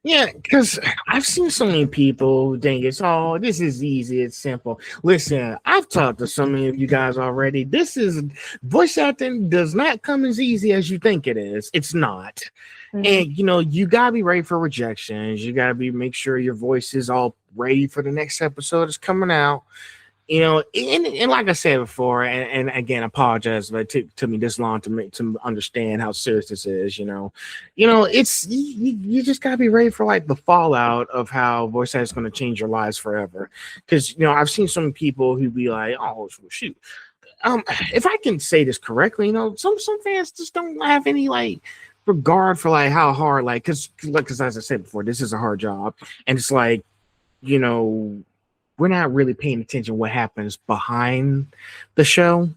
Yeah, because I've seen so many people think it's oh, this is easy, it's simple. Listen, I've talked to so many of you guys already. This is voice acting does not come as easy as you think it is. It's not. Mm-hmm. And you know, you gotta be ready for rejections. You gotta make sure your voice is all ready for the next episode that's coming out. You know, and like I said before, and again, I apologize, but it took me this long to understand how serious this is. You know, it's you just gotta be ready for like the fallout of how voice acting is going to change your lives forever. Because you know, I've seen some people who be like, oh shoot, if I can say this correctly, you know, some fans just don't have any like regard for like how hard, like, because as I said before, this is a hard job, and it's like, you know, we're not really paying attention what happens behind the show.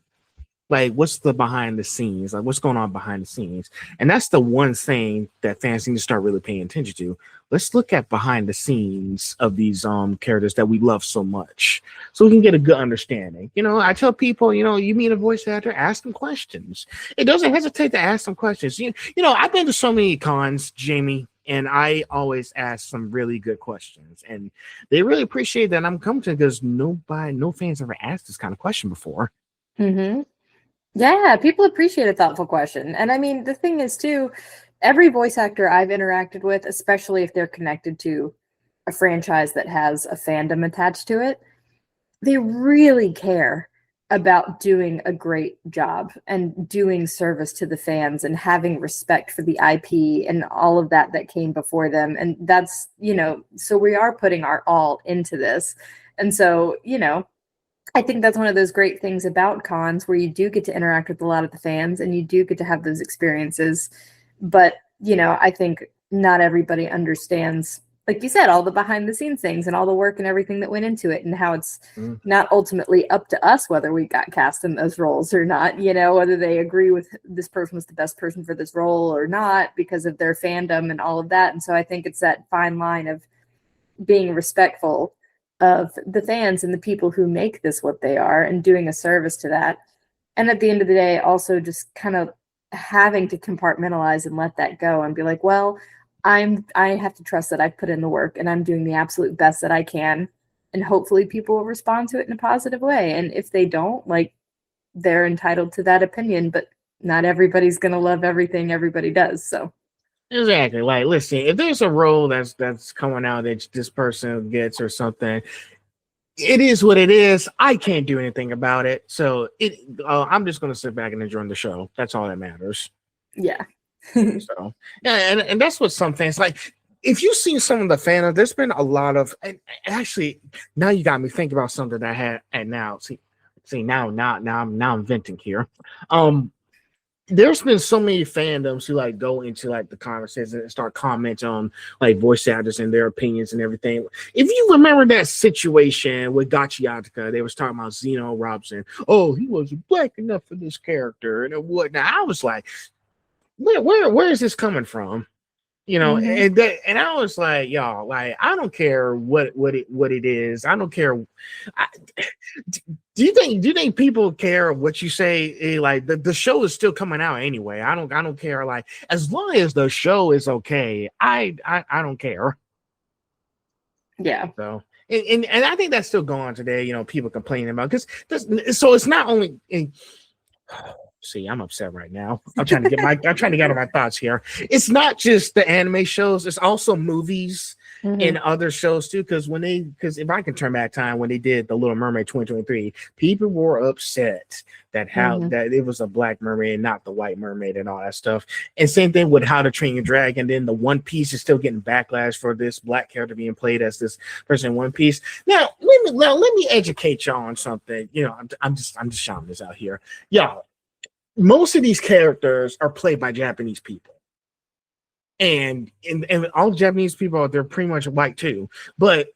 Like, what's the behind the scenes? Like, what's going on behind the scenes? And that's the one thing that fans need to start really paying attention to. Let's look at behind the scenes of these characters that we love so much, so we can get a good understanding. You know, I tell people, you know, you meet a voice actor, ask them questions. It doesn't hesitate to ask them questions. You know, I've been to so many cons, Jayme, and I always ask some really good questions, and they really appreciate that I'm coming to, because no fans ever asked this kind of question before. Mm-hmm. Yeah, people appreciate a thoughtful question. And I mean, the thing is too, every voice actor I've interacted with, especially if they're connected to a franchise that has a fandom attached to it, they really care about doing a great job and doing service to the fans and having respect for the IP and all of that came before them. And that's, you know, so we are putting our all into this. And so, you know, I think that's one of those great things about cons, where you do get to interact with a lot of the fans and you do get to have those experiences. But, you know, I think not everybody understands, like you said, all the behind the scenes things and all the work and everything that went into it, and how it's not ultimately up to us whether we got cast in those roles or not, you know, whether they agree with this person was the best person for this role or not because of their fandom and all of that. And so I think it's that fine line of being respectful of the fans and the people who make this what they are and doing a service to that. And at the end of the day, also just kind of having to compartmentalize and let that go and be like, well, I have to trust that I've put in the work and I'm doing the absolute best that I can. And hopefully people will respond to it in a positive way. And if they don't, like, they're entitled to that opinion, but not everybody's going to love everything everybody does. So exactly. Like, listen, if there's a role that's coming out that this person gets or something, it is what it is. I can't do anything about it. So I'm just going to sit back and enjoy the show. That's all that matters. Yeah. So yeah, and that's what some fans like. If you've seen some of the fandom, there's been a lot of, and actually now you got me thinking about something that I had, and now now I'm venting here. There's been so many fandoms who like go into like the conversation and start commenting on like voice actors and their opinions and everything. If you remember that situation with Gachiatica, they was talking about Zeno Robson. Oh, he wasn't black enough for this character and whatnot. I was like, where is this coming from? You know, Mhm. and I was like, y'all, like, I don't care what it is. I don't care. I, do you think people care what you say? Like the show is still coming out anyway. I don't care. Like as long as the show is okay, I don't care. Yeah. So and I think that's still going on today. You know, people complaining about because so it's not only. See, I'm upset right now. I'm trying to get out of my thoughts here. It's not just the anime shows, it's also movies and Mhm. other shows too. Because if I can turn back time when they did The Little Mermaid 2023, people were upset Mhm. that it was a black mermaid and not the white mermaid and all that stuff. And same thing with How to Train Your Dragon. Then the One Piece is still getting backlash for this black character being played as this person in One Piece. Now let me educate y'all on something. You know, I'm just shouting this out here. Y'all, most of these characters are played by Japanese people. And all Japanese people, they're pretty much white too. But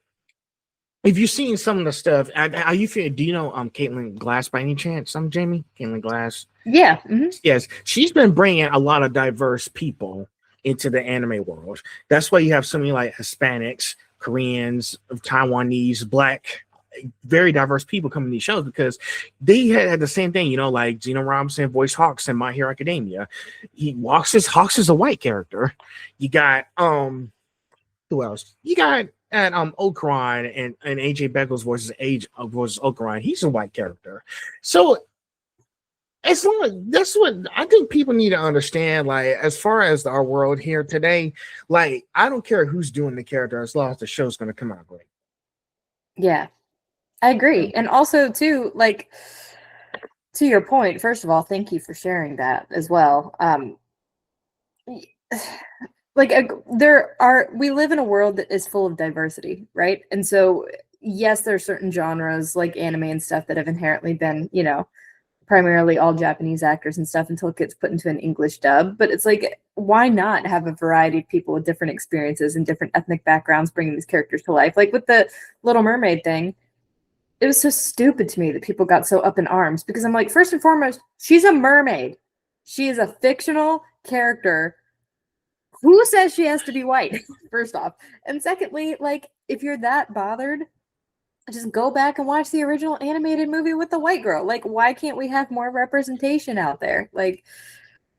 if you've seen some of the stuff, how you feel? Do you know Caitlin Glass by any chance? Jayme, Caitlin Glass. Yeah. Mhm. Yes, she's been bringing a lot of diverse people into the anime world. That's why you have so many like Hispanics, Koreans, Taiwanese, black, very diverse people coming to these shows because they had the same thing, you know, like Gina Robinson voiced Hawks in My Hero Academia. Hawks is a white character. You got who else? You got and Okron and AJ Beckles voices Okron. He's a white character. So as long as that's what I think people need to understand, like as far as our world here today, like I don't care who's doing the character as long as the show's gonna come out great. Yeah. I agree. And also too, like to your point, first of all, thank you for sharing that as well. Y- like we live in a world that is full of diversity, right? And so yes, there are certain genres like anime and stuff that have inherently been, primarily all Japanese actors and stuff until it gets put into an English dub. But it's like, why not have a variety of people with different experiences and different ethnic backgrounds bringing these characters to life? Like with the Little Mermaid thing, it was so stupid to me that people got so up in arms because I'm like, first and foremost, she's a mermaid. She is a fictional character. Who says she has to be white? First off. And secondly, like, if you're that bothered, just go back and watch the original animated movie with the white girl. Like, why can't we have more representation out there? Like,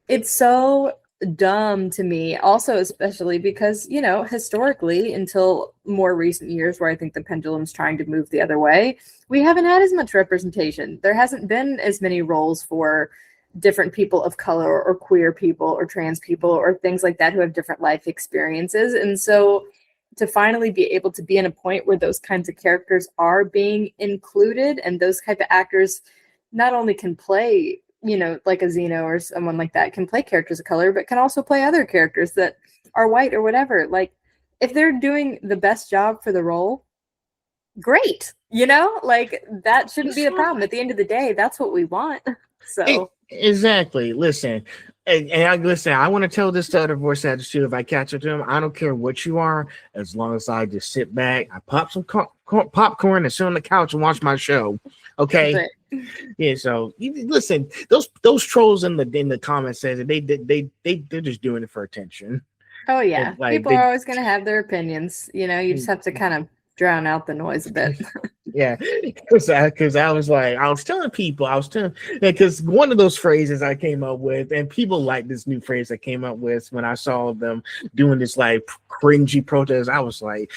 it's so dumb to me. Also, especially because, historically, until more recent years where I think the pendulum's trying to move the other way, we haven't had as much representation. There hasn't been as many roles for different people of color or queer people or trans people or things like that who have different life experiences. And so to finally be able to be in a point where those kinds of characters are being included and those type of actors not only can play, like a Xeno or someone like that can play characters of color, but can also play other characters that are white or whatever. Like if they're doing the best job for the role, great. Like that shouldn't be the problem. At the end of the day, that's what we want. So Exactly. Listen, listen. I want to tell this to other voice actors too. If I catch up to them, I don't care what you are, as long as I just sit back, I pop some popcorn and sit on the couch and watch my show. Okay. Yeah. So listen, those trolls in the comments says that they're just doing it for attention. Oh yeah, Like people are always going to have their opinions. You just have to kind of drown out the noise a bit. Yeah, because I was telling people, because one of those phrases I came up with, and people like this new phrase I came up with when I saw them doing this like cringy protest. I was like,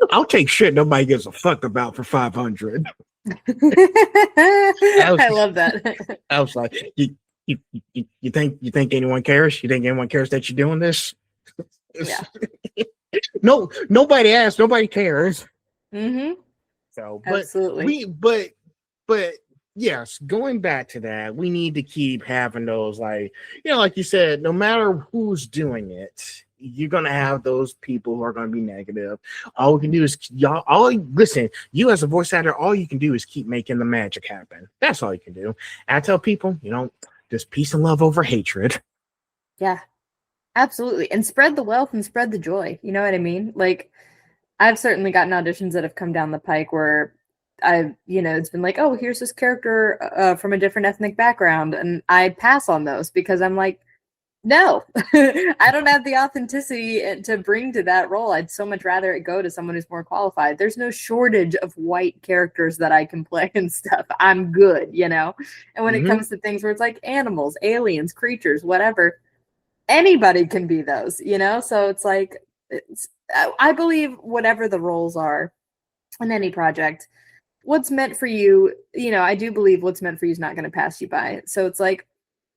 I'll take shit nobody gives a fuck about for 500. I love that. I was like, you think anyone cares? You think anyone cares that you're doing this? Yeah. No, nobody asks, nobody cares. Mm-hmm. So, absolutely. But yes, going back to that, we need to keep having those, like, like you said, no matter who's doing it, you're gonna have those people who are gonna be negative. All we can do is listen, you as a voice actor, all you can do is keep making the magic happen. That's all you can do. And I tell people, just peace and love over hatred. Yeah, absolutely. And spread the wealth and spread the joy. You know what I mean? Like, I've certainly gotten auditions that have come down the pike where it's been like, oh, here's this character from a different ethnic background. And I pass on those because I'm like, No, I don't have the authenticity to bring to that role. I'd so much rather it go to someone who's more qualified. There's no shortage of white characters that I can play and stuff. I'm good, you know? And when it comes to things where it's like animals, aliens, creatures, whatever, anybody can be those, you know? So it's like, I believe whatever the roles are in any project, what's meant for you, you know, I do believe what's meant for you is not going to pass you by. So it's like,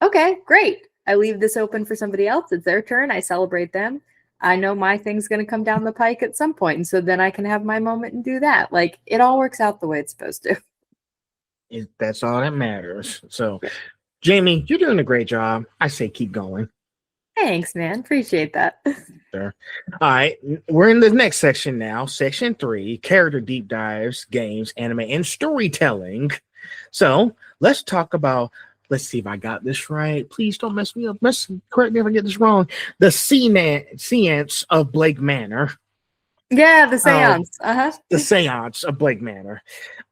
okay, great. I leave this open for somebody else. It's their turn. I celebrate them. I know my thing's going to come down the pike at some point, and so then I can have my moment and do that. Like, it all works out the way it's supposed to. That's all that matters. So, Jayme, you're doing a great job. I say keep going. Thanks, man. Appreciate that. Sure. All right, we're in the next section now. Section 3, character deep dives, games, anime, and storytelling. So let's talk about. Let's see if I got this right. Please don't mess me up. Correct me if I get this wrong. The Séance of Blake Manor. Yeah, the Séance. The Séance of Blake Manor.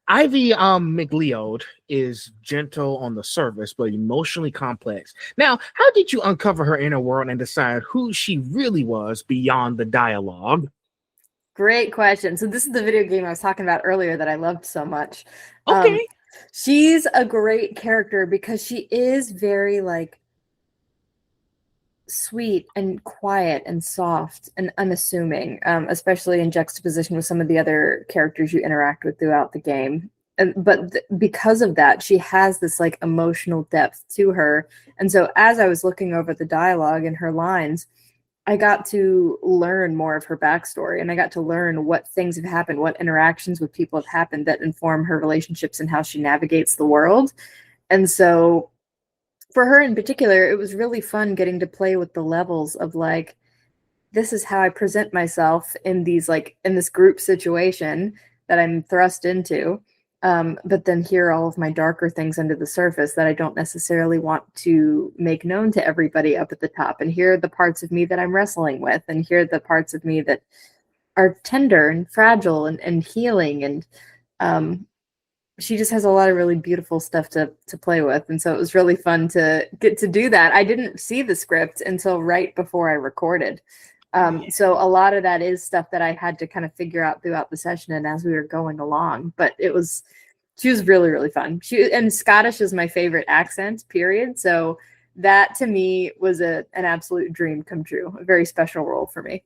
Ivy McLeod is gentle on the surface, but emotionally complex. Now, how did you uncover her inner world and decide who she really was beyond the dialogue? Great question. So this is the video game I was talking about earlier that I loved so much. Okay. She's a great character because she is very like sweet and quiet and soft and unassuming, especially in juxtaposition with some of the other characters you interact with throughout the game. But because of that, she has this like emotional depth to her. And so as I was looking over the dialogue and her lines, I got to learn more of her backstory, and I got to learn what things have happened, what interactions with people have happened that inform her relationships and how she navigates the world. And so for her in particular, it was really fun getting to play with the levels of like, this is how I present myself in these like in this group situation that I'm thrust into. But then hear all of my darker things under the surface that I don't necessarily want to make known to everybody up at the top, and hear the parts of me that I'm wrestling with, and hear the parts of me that are tender and fragile and healing. And she just has a lot of really beautiful stuff to play with. And so it was really fun to get to do that. I didn't see the script until right before I recorded. So a lot of that is stuff that I had to kind of figure out throughout the session and as we were going along. But she was really, really fun. And Scottish is my favorite accent, period. So that to me was an absolute dream come true, a very special role for me.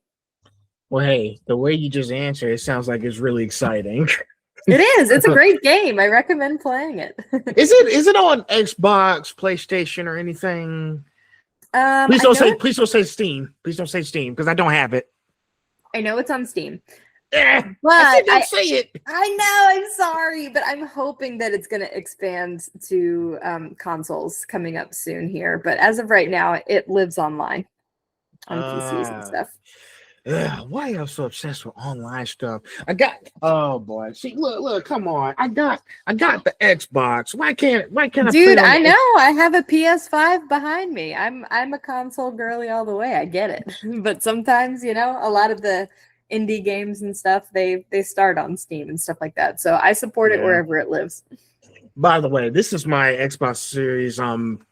Well, hey, the way you just answered, it sounds like it's really exciting. It is. It's a great game. I recommend playing it. Is it on Xbox, PlayStation, or anything? Please don't say Steam. Please don't say Steam because I don't have it. I know it's on Steam. But I don't say it. I know. I'm sorry, but I'm hoping that it's going to expand to consoles coming up soon here. But as of right now, it lives online on PCs and stuff. Why are you so obsessed with online stuff? Oh boy. See, look, come on. I got the Xbox. Why can't I Dude, I know. I have a PS5 behind me. I'm a console girly all the way. I get it. But sometimes, you know, a lot of the indie games and stuff, they start on Steam and stuff like that. So I support it wherever it lives. By the way, this is my Xbox Series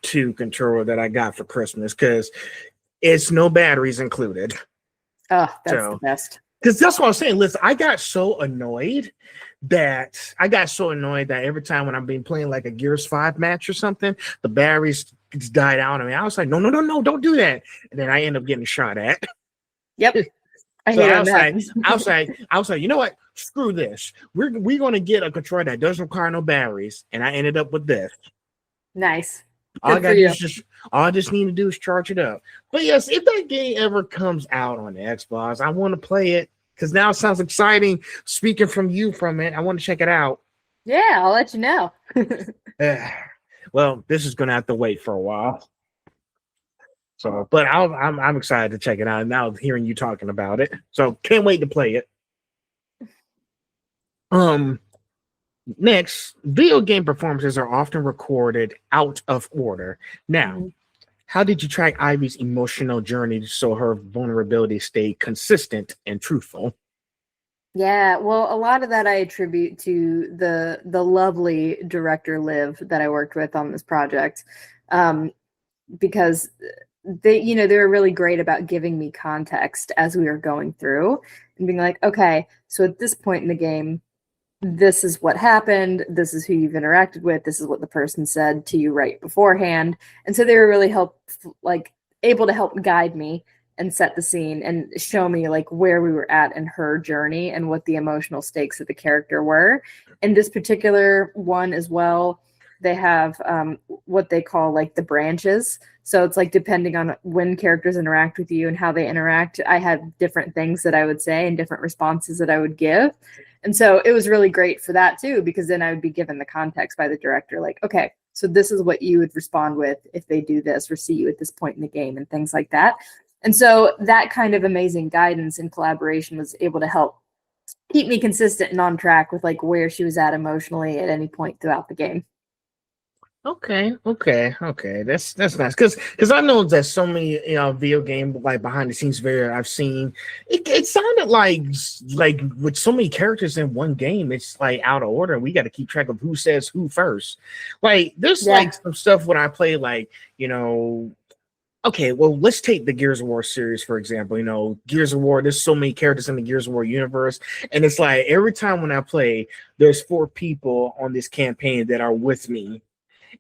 2 controller that I got for Christmas because it's no batteries included. Oh, that's the best. Because that's what I'm saying. Listen, I got so annoyed that every time when I've been playing like a Gears 5 match or something, the batteries died out. I mean, I was like, no, don't do that. And then I end up getting shot at. Yep. I was like, you know what? Screw this. We're going to get a controller that doesn't require no batteries. And I ended up with this. Nice. All I just need to do is charge it up. But yes, if that game ever comes out on the Xbox, I want to play it because now it sounds exciting. Speaking from it, I want to check it out. Yeah, I'll let you know. Well, this is going to have to wait for a while. So, but I'm excited to check it out now. Hearing you talking about it, so can't wait to play it. Next, video game performances are often recorded out of order. Now, how did you track Ivy's emotional journey so her vulnerability stayed consistent and truthful? Yeah, well, a lot of that I attribute to the lovely director Liv that I worked with on this project, because they were really great about giving me context as we were going through and being like, okay, so at this point in the game, this is what happened, this is who you've interacted with, this is what the person said to you right beforehand. And so they were really able to help guide me and set the scene and show me like where we were at in her journey and what the emotional stakes of the character were. In this particular one as well, they have what they call like the branches. So it's like depending on when characters interact with you and how they interact, I had different things that I would say and different responses that I would give. And so it was really great for that too, because then I would be given the context by the director, like, okay, so this is what you would respond with if they do this or see you at this point in the game and things like that. And so that kind of amazing guidance and collaboration was able to help keep me consistent and on track with like where she was at emotionally at any point throughout the game. Okay. That's nice because I know that so many video game like behind the scenes video I've seen. It sounded like with so many characters in one game, it's like out of order. We got to keep track of who says who first. Like there's like some stuff when I play Okay, well, let's take the Gears of War series, for example. Gears of War, there's so many characters in the Gears of War universe. And it's like every time when I play, there's 4 people on this campaign that are with me.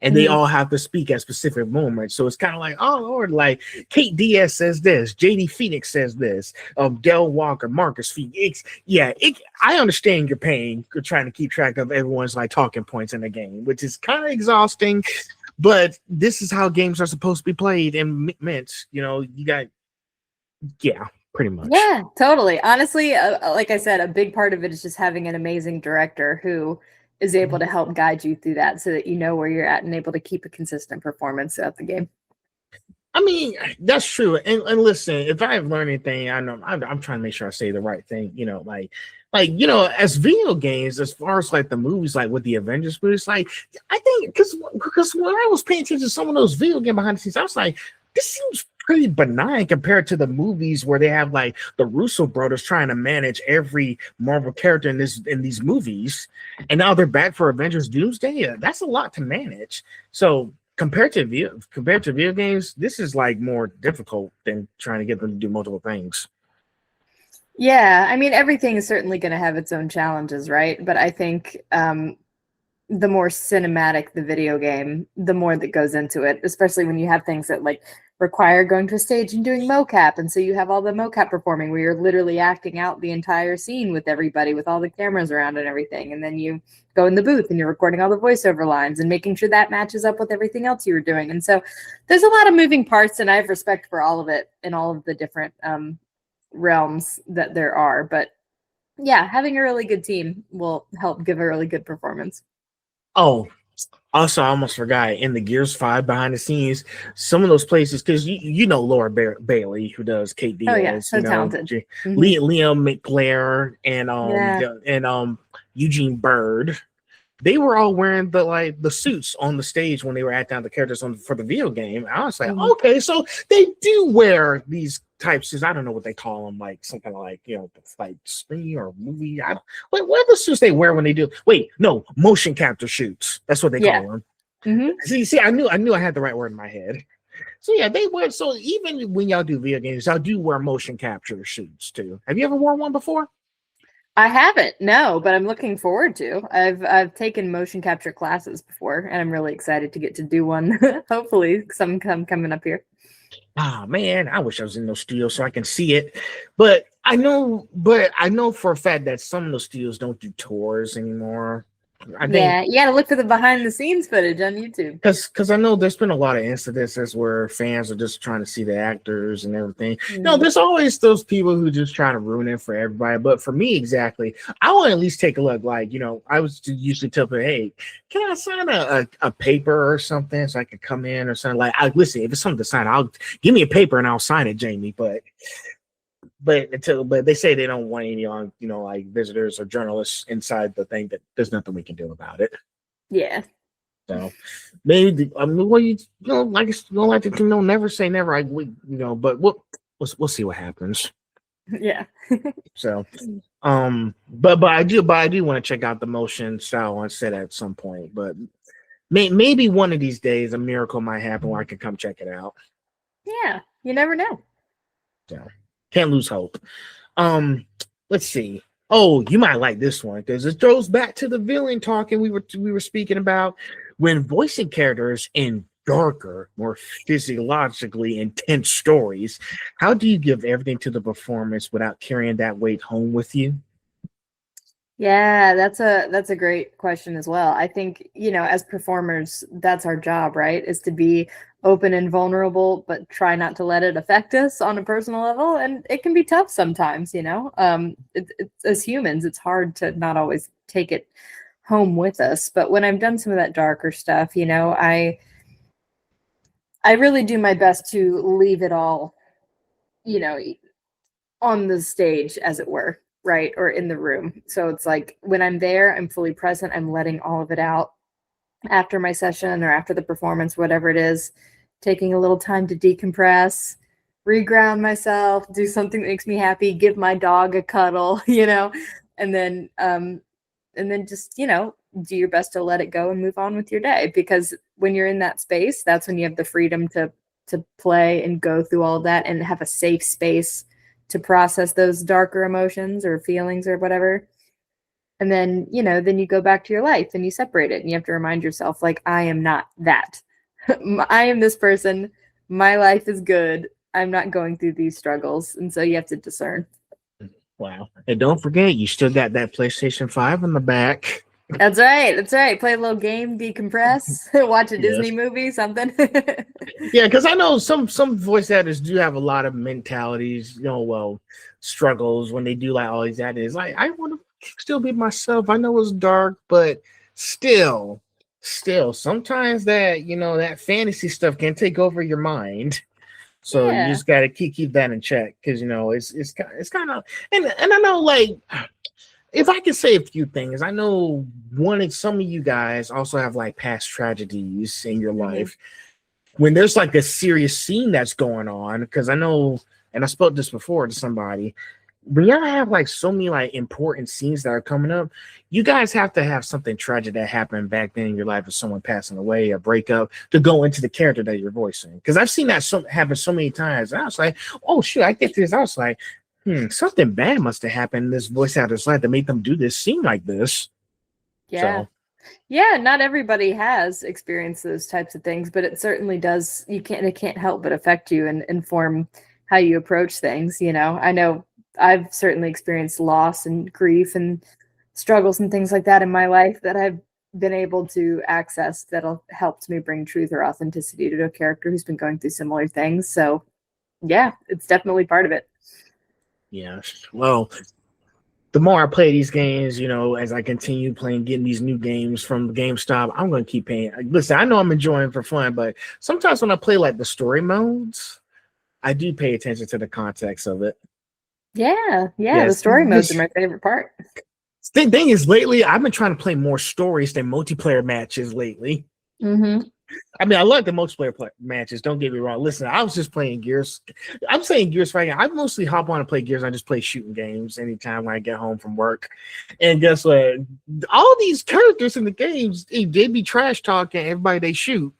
And they all have to speak at specific moments. So it's kind of like, oh, Lord, like Kate Diaz says this, JD Phoenix says this, Del Walker, Marcus Phoenix. I understand your pain. You're trying to keep track of everyone's like talking points in the game, which is kind of exhausting. But this is how games are supposed to be played and meant. Pretty much. Yeah, totally. Honestly, like I said, a big part of it is just having an amazing director who is able to help guide you through that so that you know where you're at and able to keep a consistent performance throughout the game. I mean, that's true. And listen, if I've learned anything, I know I'm trying to make sure I say the right thing, as video games, as far as like the movies, like with the Avengers movies, like I think because when I was paying attention to some of those video game behind the scenes, I was like, this seems pretty benign compared to the movies where they have like the Russo brothers trying to manage every Marvel character in these movies, and now they're back for Avengers Doomsday. Yeah, that's a lot to manage. So compared to video games, this is like more difficult than trying to get them to do multiple things. Yeah, I mean, everything is certainly going to have its own challenges, right? But I think the more cinematic the video game, the more that goes into it, especially when you have things that like require going to a stage and doing mocap. And so you have all the mocap performing where you're literally acting out the entire scene with everybody, with all the cameras around and everything. And then you go in the booth and you're recording all the voiceover lines and making sure that matches up with everything else you were doing. And so there's a lot of moving parts, and I have respect for all of it in all of the different realms that there are. But yeah, having a really good team will help give a really good performance. Oh, also, I almost forgot, in the Gears 5 behind the scenes, some of those places, because Laura Bailey, who does Kate Diaz, oh yeah, so talented. Liam McLeod and Eugene Bird. They were all wearing the suits on the stage when they were acting out the characters for the video game. I was like, okay, so they do wear these types of, I don't know what they call them, like some kind of like screen or movie. What are the suits they wear when they do? Wait, no, motion capture shoots. That's what they call them. See, I knew I had the right word in my head. So yeah, they wear. So even when y'all do video games, y'all do wear motion capture shoots too. Have you ever worn one before? I haven't, no, but I'm looking forward to. I've taken motion capture classes before, and I'm really excited to get to do one. Hopefully, some coming up here. Ah, man, I wish I was in those studios so I can see it. But I know for a fact that some of those studios don't do tours anymore. I think, you got to look for the behind the scenes footage on YouTube. Because I know there's been a lot of incidences where fans are just trying to see the actors and everything. No, there's always those people who just try to ruin it for everybody. But for me, exactly, I want to at least take a look. Like, I was usually tell people, hey, can I sign a paper or something so I can come in or something? Like, listen, if it's something to sign, give me a paper and I'll sign it, Jayme. But they say they don't want any on, like visitors or journalists inside the thing, that there's nothing we can do about it. Yeah. So maybe like to never say never. But we'll see what happens. Yeah. So, but I do want to check out the motion style on set at some point. But maybe one of these days a miracle might happen where I can come check it out. Yeah, you never know. So can't lose hope. Let's see. Oh, you might like this one because it throws back to the villain talking we were speaking about when voicing characters in darker, more physiologically intense stories. How do you give everything to the performance without carrying that weight home with you? Yeah, that's a great question as well. I think, as performers, that's our job, right? Is to be open and vulnerable, but try not to let it affect us on a personal level. And it can be tough sometimes, it's, as humans, it's hard to not always take it home with us. But when I've done some of that darker stuff, I really do my best to leave it all, you know, on the stage, as it were, right? Or in the room. So it's like when I'm there, I'm fully present. I'm letting all of it out after my session or after the performance, whatever it is, taking a little time to decompress, reground myself, do something that makes me happy, give my dog a cuddle, and then just, do your best to let it go and move on with your day. Because when you're in that space, that's when you have the freedom to play and go through all of that and have a safe space to process those darker emotions or feelings or whatever. And then, then you go back to your life and you separate it and you have to remind yourself, like, I am not that. I am this person. My life is good. I'm not going through these struggles. And so you have to discern. Wow. And don't forget, you still got that PlayStation 5 in the back. That's right. That's right. Play a little game, decompress, watch a Disney Yes. movie, something. Yeah, because I know some voice actors do have a lot of mentalities, struggles when they do like all these actors. Like, I want to still be myself. I know it's dark, but still, sometimes that that fantasy stuff can take over your mind. So you Yeah. just got to keep that in check because it's kind of and I know, like, if I can say a few things, I know some of you guys also have like past tragedies in your life. When there's like a serious scene that's going on, because I know, and I spoke this before to somebody, when y'all have like so many like important scenes that are coming up, you guys have to have something tragic that happened back then in your life, with someone passing away, a breakup, to go into the character that you're voicing. Because I've seen that happen so many times. And I was like, oh shit, I get this. I was like, something bad must have happened in this voice actor's life to make them do this scene like this. Yeah. So. Yeah, not everybody has experienced those types of things, but it certainly does. It can't help but affect you and inform how you approach things. I know I've certainly experienced loss and grief and struggles and things like that in my life that I've been able to access that'll helped me bring truth or authenticity to a character who's been going through similar things. So yeah, it's definitely part of it. Yeah. Well, the more I play these games, as I continue playing, getting these new games from GameStop, I'm going to keep paying. Listen, I know I'm enjoying it for fun, but sometimes when I play like the story modes, I do pay attention to the context of it. Yeah. Yes. The story modes are my favorite part. The thing is, lately, I've been trying to play more stories than multiplayer matches lately. Mm-hmm. I mean, I like the multiplayer matches. Don't get me wrong. Listen, I was just playing Gears. I'm saying Gears fighting. I mostly hop on and play Gears. I just play shooting games anytime when I get home from work. And guess what? All these characters in the games, they be trash talking everybody they shoot.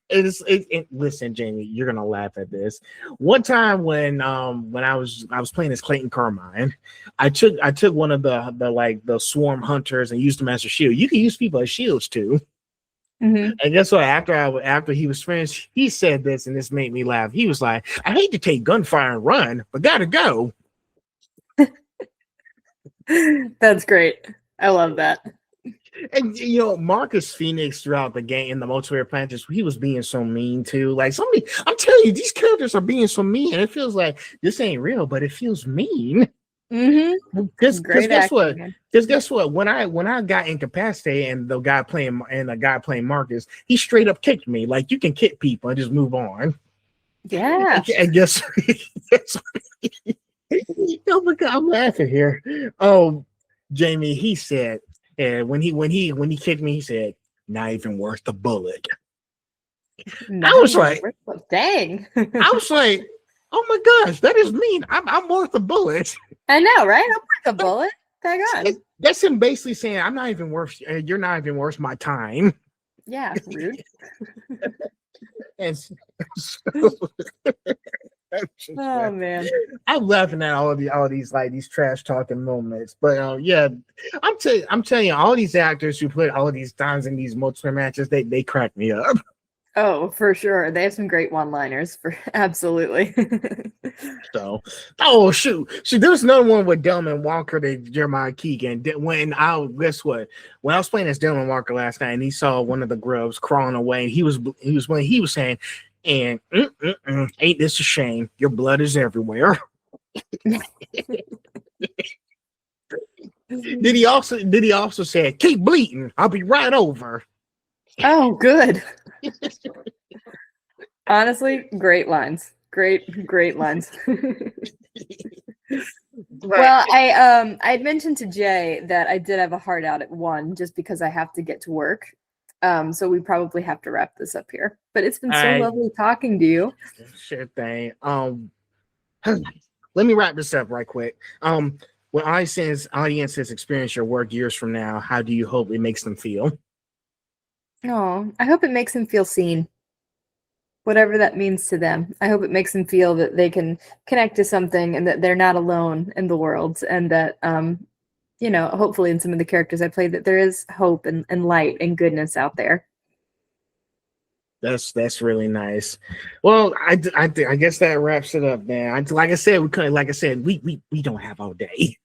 Listen, Jayme, you're gonna laugh at this. One time when I was playing as Clayton Carmine, I took one of the swarm hunters and used them as a shield. You can use people as shields too. Mm-hmm. And guess what? After he was finished, he said this, and this made me laugh. He was like, "I hate to take gunfire and run, but gotta go." That's great. I love that. And Marcus Phoenix throughout the game in the multiplayer matches, he was being so mean too. Like I'm telling you, these characters are being so mean, and it feels like this ain't real, but it feels mean. Mm-hmm. Because guess what? Because guess what? When I got incapacitated and the guy playing Marcus, he straight up kicked me. Like, you can kick people and just move on. Yeah. And guess oh my God, I'm laughing here. Oh, Jayme, he said, and when he kicked me, he said, "Not even worth the bullet." I was like, dang. I was like, oh my gosh, that is mean. I'm worth a bullet. I know, right? I'm worth a bullet. Hang on. That's him basically saying, I'm not even worth. You're not even worth my time. Yeah, rude. And Oh man. I'm laughing at all these trash talking moments, but yeah, I'm telling you, all these actors who put all these times in these multiple matches, they crack me up. Oh, for sure. They have some great one-liners for absolutely. So, oh shoot, there's another one with Delman Walker, Jeremiah Keegan. Guess what? When I was playing as Delman Walker last night, and he saw one of the grubs crawling away, and he was saying, and ain't this a shame? Your blood is everywhere. Did he also say, keep bleeding? I'll be right over. Oh, good. Honestly, great lines. Great lines. Well, I'd mentioned to Jay that I did have a hard out at 1 just because I have to get to work. So we probably have to wrap this up here. But it's been so lovely talking to you. Sure thing. Let me wrap this up right quick. When audiences experience your work years from now, how do you hope it makes them feel? Oh, I hope it makes them feel seen. Whatever that means to them. I hope it makes them feel that they can connect to something and that they're not alone in the world, and that hopefully in some of the characters I played that there is hope and light and goodness out there. That's really nice. Well, I guess that wraps it up, man. Like I said, we don't have all day.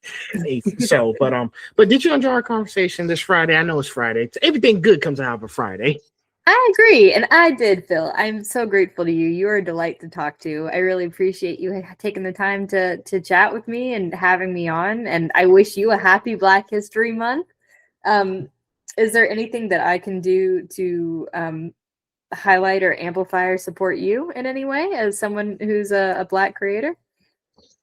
So, but did you enjoy our conversation this Friday? I know it's Friday. Everything good comes out of a Friday. I agree, and I did, Phil. I'm so grateful to you. You're a delight to talk to. I really appreciate you taking the time to chat with me and having me on, and I wish you a happy Black History Month. Is there anything that I can do to highlight or amplify or support you in any way as someone who's a Black creator?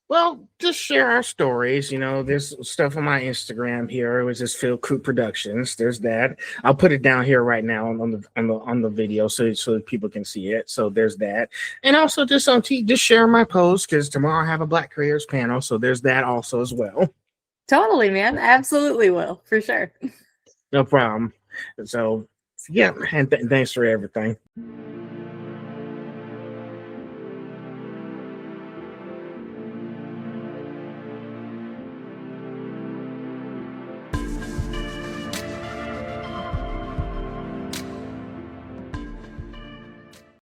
Well, just share our stories. There's stuff on my Instagram here. It was just Phil Coop Productions. There's that. I'll put it down here right now on the video so that people can see it. So there's that. And also just just share my post, because tomorrow I have a Black Creators panel. So there's that also as well. Totally, man. Absolutely will, for sure. No problem. So yeah, and thanks for everything.